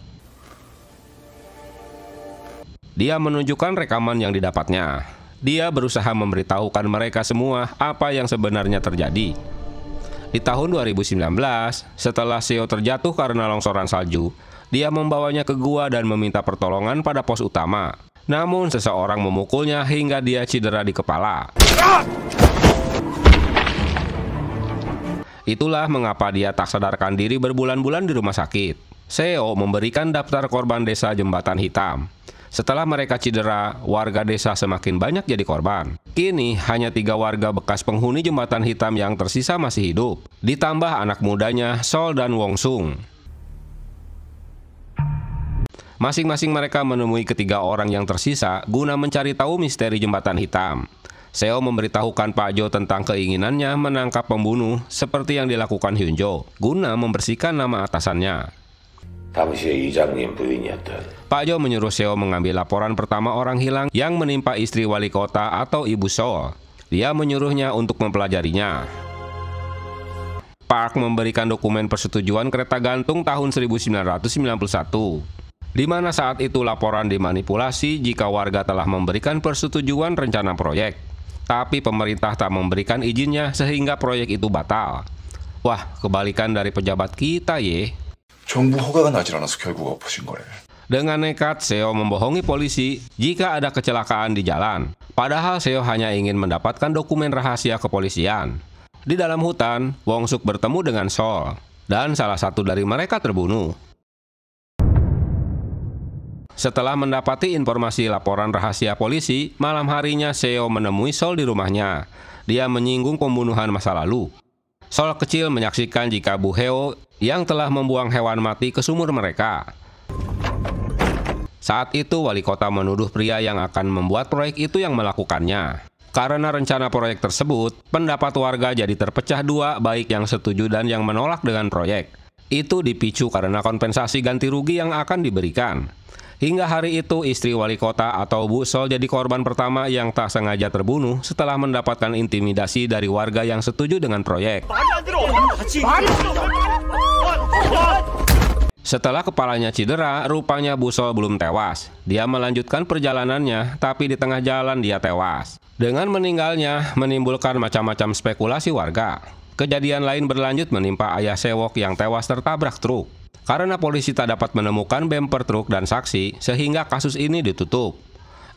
Dia menunjukkan rekaman yang didapatnya. Dia berusaha memberitahukan mereka semua apa yang sebenarnya terjadi. Di tahun 2019, setelah Seo terjatuh karena longsoran salju, dia membawanya ke gua dan meminta pertolongan pada pos utama. Namun seseorang memukulnya hingga dia cedera di kepala. Itulah mengapa dia tak sadarkan diri berbulan-bulan di rumah sakit. Seo memberikan daftar korban desa Jembatan Hitam. Setelah mereka cedera, warga desa semakin banyak jadi korban. Kini hanya 3 warga bekas penghuni Jembatan Hitam yang tersisa masih hidup. Ditambah anak mudanya Sol dan Wong Sung. Masing-masing mereka menemui ketiga orang yang tersisa guna mencari tahu misteri Jembatan Hitam. Seo memberitahukan Pak Jo tentang keinginannya menangkap pembunuh seperti yang dilakukan Hyun-jo guna membersihkan nama atasannya. Pak Jo menyuruh Seo mengambil laporan pertama orang hilang yang menimpa istri wali kota atau Ibu Sol. Dia menyuruhnya untuk mempelajarinya. Park memberikan dokumen persetujuan kereta gantung tahun 1991. Di mana saat itu laporan dimanipulasi jika warga telah memberikan persetujuan rencana proyek. Tapi pemerintah tak memberikan izinnya sehingga proyek itu batal. Wah, kebalikan dari pejabat kita ye. 정부 허가가 나질 않아서 결국 엎으신 거래. Dengan nekat, Seo membohongi polisi jika ada kecelakaan di jalan. Padahal Seo hanya ingin mendapatkan dokumen rahasia kepolisian. Di dalam hutan, Wong Suk bertemu dengan Sol. Dan salah satu dari mereka terbunuh. Setelah mendapati informasi laporan rahasia polisi, malam harinya Seo menemui Sol di rumahnya. Dia menyinggung pembunuhan masa lalu. Sol kecil menyaksikan jika Bu Heo yang telah membuang hewan mati ke sumur mereka. Saat itu wali kota menuduh pria yang akan membuat proyek itu yang melakukannya. Karena rencana proyek tersebut, pendapat warga jadi terpecah dua, baik yang setuju dan yang menolak dengan proyek. Itu dipicu karena kompensasi ganti rugi yang akan diberikan. Hingga hari itu istri wali kota atau Bu Sol jadi korban pertama yang tak sengaja terbunuh setelah mendapatkan intimidasi dari warga yang setuju dengan proyek. Setelah kepalanya cedera, rupanya Bu Sol belum tewas. Dia melanjutkan perjalanannya, tapi di tengah jalan dia tewas. Dengan meninggalnya, menimbulkan macam-macam spekulasi warga. Kejadian lain berlanjut menimpa ayah Sewok yang tewas tertabrak truk. Karena polisi tak dapat menemukan bemper truk dan saksi, sehingga kasus ini ditutup.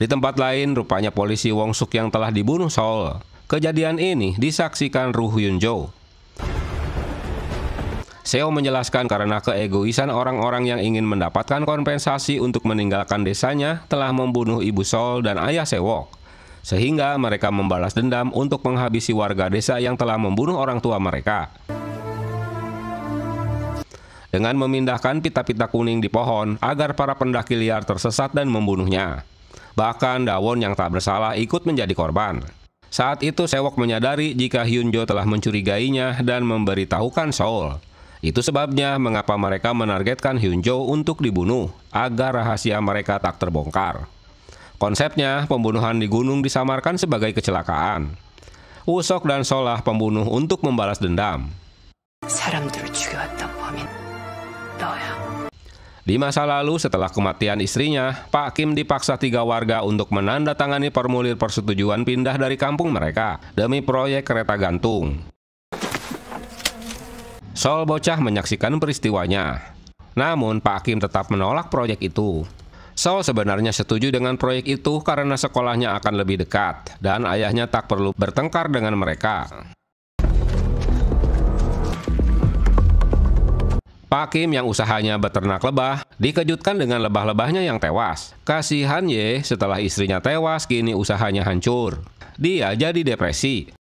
Di tempat lain, rupanya polisi Wong Suk yang telah dibunuh Sol. Kejadian ini disaksikan Ru Hyun-jo. Seo menjelaskan karena keegoisan orang-orang yang ingin mendapatkan kompensasi untuk meninggalkan desanya telah membunuh ibu Sol dan ayah Sewok, sehingga mereka membalas dendam untuk menghabisi warga desa yang telah membunuh orang tua mereka. Dengan memindahkan pita-pita kuning di pohon agar para pendaki liar tersesat dan membunuhnya. Bahkan Dawon yang tak bersalah ikut menjadi korban. Saat itu Sewok menyadari jika Hyunjo telah mencurigainya dan memberitahukan Seol. Itu sebabnya mengapa mereka menargetkan Hyunjo untuk dibunuh, agar rahasia mereka tak terbongkar. Konsepnya, pembunuhan di gunung disamarkan sebagai kecelakaan. Usok dan Solah pembunuh untuk membalas dendam. Di masa lalu setelah kematian istrinya, Pak Kim dipaksa 3 warga untuk menandatangani formulir persetujuan pindah dari kampung mereka demi proyek kereta gantung. Sol bocah menyaksikan peristiwanya. Namun Pak Kim tetap menolak proyek itu. Sol sebenarnya setuju dengan proyek itu karena sekolahnya akan lebih dekat dan ayahnya tak perlu bertengkar dengan mereka. Pak Kim yang usahanya beternak lebah dikejutkan dengan lebah-lebahnya yang tewas. Kasihan Ye, setelah istrinya tewas kini usahanya hancur. Dia jadi depresi.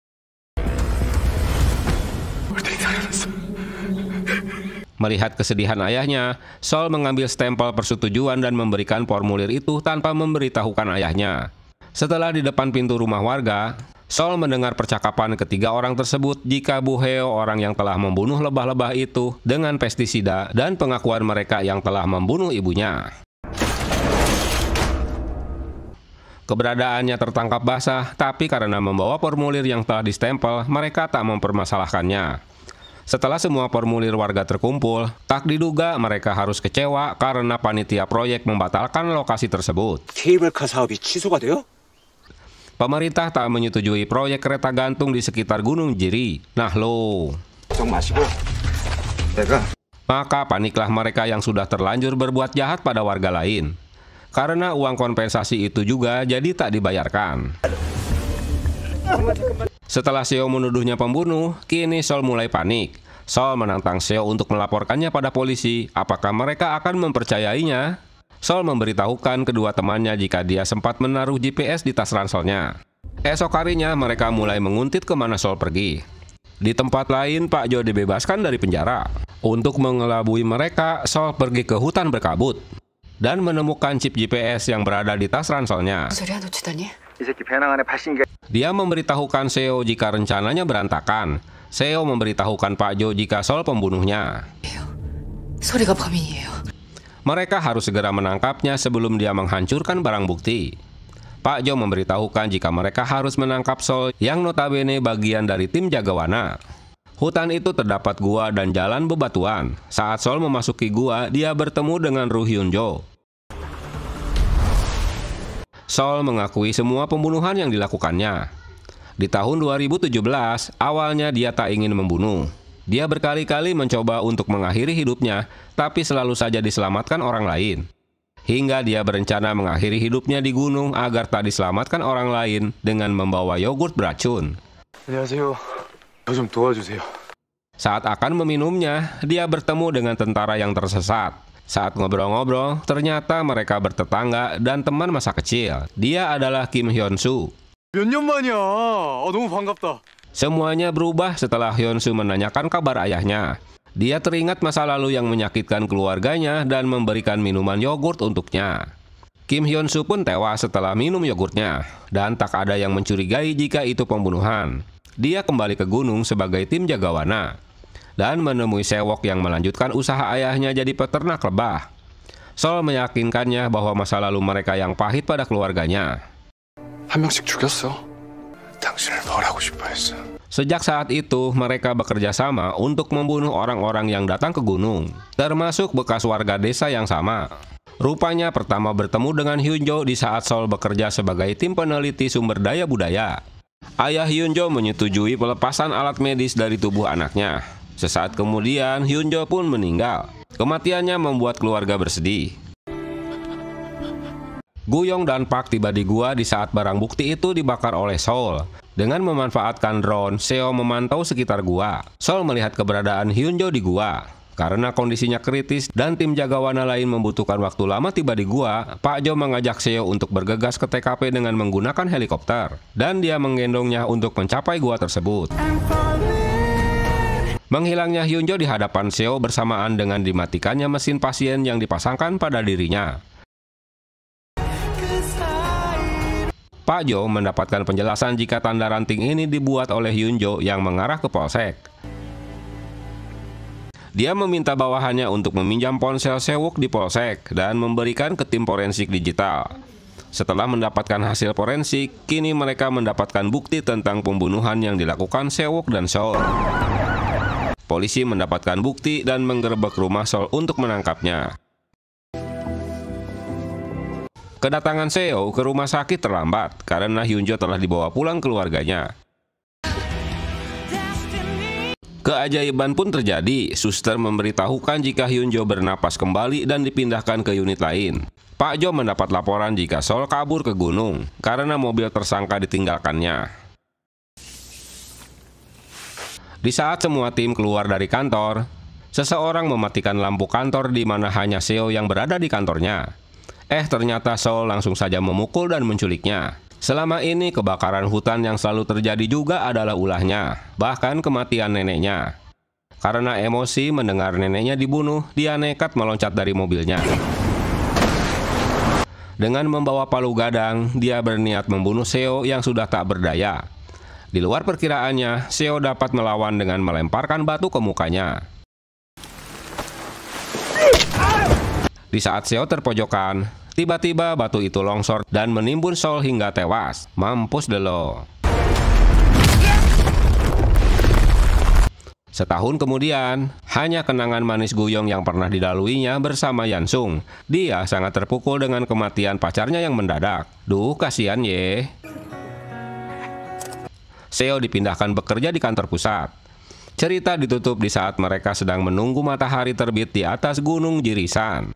Melihat kesedihan ayahnya, Sol mengambil stempel persetujuan dan memberikan formulir itu tanpa memberitahukan ayahnya. Setelah di depan pintu rumah warga, Sol mendengar percakapan ketiga orang tersebut jika Bu Heo orang yang telah membunuh lebah-lebah itu dengan pestisida dan pengakuan mereka yang telah membunuh ibunya. Keberadaannya tertangkap basah, tapi karena membawa formulir yang telah distempel, mereka tak mempermasalahkannya. Setelah semua formulir warga terkumpul, tak diduga mereka harus kecewa karena panitia proyek membatalkan lokasi tersebut. 케이블카 사업이 취소가 돼요? Pemerintah tak menyetujui proyek kereta gantung di sekitar Gunung Jiri. Nah lo. Maka paniklah mereka yang sudah terlanjur berbuat jahat pada warga lain. Karena uang kompensasi itu juga jadi tak dibayarkan. Setelah Seo menuduhnya pembunuh, kini Sol mulai panik. Sol menantang Seo untuk melaporkannya pada polisi. Apakah mereka akan mempercayainya? Sol memberitahukan kedua temannya jika dia sempat menaruh GPS di tas ranselnya. Esok harinya mereka mulai menguntit kemana Sol pergi. Di tempat lain, Pak Jo dibebaskan dari penjara. Untuk mengelabui mereka, Sol pergi ke hutan berkabut dan menemukan chip GPS yang berada di tas ranselnya. Dia memberitahukan Seo jika rencananya berantakan. Seo memberitahukan Pak Jo jika Sol pembunuhnya. Mereka harus segera menangkapnya sebelum dia menghancurkan barang bukti. Pak Jo memberitahukan jika mereka harus menangkap Sol yang notabene bagian dari tim Jagawana. Hutan itu terdapat gua dan jalan bebatuan. Saat Sol memasuki gua, dia bertemu dengan Ru Hyunjo. Sol mengakui semua pembunuhan yang dilakukannya. Di tahun 2017, awalnya dia tak ingin membunuh. Dia berkali-kali mencoba untuk mengakhiri hidupnya, tapi selalu saja diselamatkan orang lain. Hingga dia berencana mengakhiri hidupnya di gunung agar tak diselamatkan orang lain dengan membawa yogurt beracun. Saat akan meminumnya, dia bertemu dengan tentara yang tersesat. Saat ngobrol-ngobrol, ternyata mereka bertetangga dan teman masa kecil. Dia adalah Kim Hyun-soo. Semuanya berubah setelah Hyun-soo menanyakan kabar ayahnya. Dia teringat masa lalu yang menyakitkan keluarganya dan memberikan minuman yogurt untuknya. Kim Hyun-soo pun tewas setelah minum yogurtnya, dan tak ada yang mencurigai jika itu pembunuhan. Dia kembali ke gunung sebagai tim Jagawana dan menemui Sewok yang melanjutkan usaha ayahnya jadi peternak lebah. Sol meyakinkannya bahwa masa lalu mereka yang pahit pada keluarganya. Sejak saat itu, mereka bekerja sama untuk membunuh orang-orang yang datang ke gunung, termasuk bekas warga desa yang sama. Rupanya pertama bertemu dengan Hyunjo di saat Sol bekerja sebagai tim peneliti sumber daya budaya. Ayah Hyunjo menyetujui pelepasan alat medis dari tubuh anaknya. Sesaat kemudian, Hyunjo pun meninggal. Kematiannya membuat keluarga bersedih. Guyong dan Pak tiba di gua di saat barang bukti itu dibakar oleh Sol. Dengan memanfaatkan drone, Seo memantau sekitar gua. Sol melihat keberadaan Hyunjo di gua. Karena kondisinya kritis dan tim jaga wana lain membutuhkan waktu lama tiba di gua, Pak Jo mengajak Seo untuk bergegas ke TKP dengan menggunakan helikopter. Dan dia menggendongnya untuk mencapai gua tersebut. Menghilangnya Hyunjo di hadapan Seo bersamaan dengan dimatikannya mesin pasien yang dipasangkan pada dirinya. Pak Jo mendapatkan penjelasan jika tanda ranting ini dibuat oleh Hyunjo yang mengarah ke polsek. Dia meminta bawahannya untuk meminjam ponsel Sewok di polsek dan memberikan ke tim forensik digital. Setelah mendapatkan hasil forensik, kini mereka mendapatkan bukti tentang pembunuhan yang dilakukan Sewok dan Sol. Polisi mendapatkan bukti dan menggerebek rumah Sol untuk menangkapnya. Kedatangan Seo ke rumah sakit terlambat karena Hyunjo telah dibawa pulang keluarganya. Keajaiban pun terjadi. Suster memberitahukan jika Hyunjo bernapas kembali dan dipindahkan ke unit lain. Pak Jo mendapat laporan jika Sol kabur ke gunung karena mobil tersangka ditinggalkannya. Di saat semua tim keluar dari kantor, seseorang mematikan lampu kantor di mana hanya Seo yang berada di kantornya. Ternyata Sol langsung saja memukul dan menculiknya. Selama ini kebakaran hutan yang selalu terjadi juga adalah ulahnya, bahkan kematian neneknya. Karena emosi mendengar neneknya dibunuh, dia nekat meloncat dari mobilnya. Dengan membawa palu gadang, dia berniat membunuh Seo yang sudah tak berdaya. Di luar perkiraannya, Seo dapat melawan dengan melemparkan batu ke mukanya. Di saat Seo terpojokan, tiba-tiba batu itu longsor dan menimbun Sol hingga tewas. Mampus deh lo. Setahun kemudian, hanya kenangan manis guyong yang pernah dilaluinya bersama Yansung. Dia sangat terpukul dengan kematian pacarnya yang mendadak. Duh, kasihan ye. Seo dipindahkan bekerja di kantor pusat. Cerita ditutup di saat mereka sedang menunggu matahari terbit di atas Gunung Jirisan.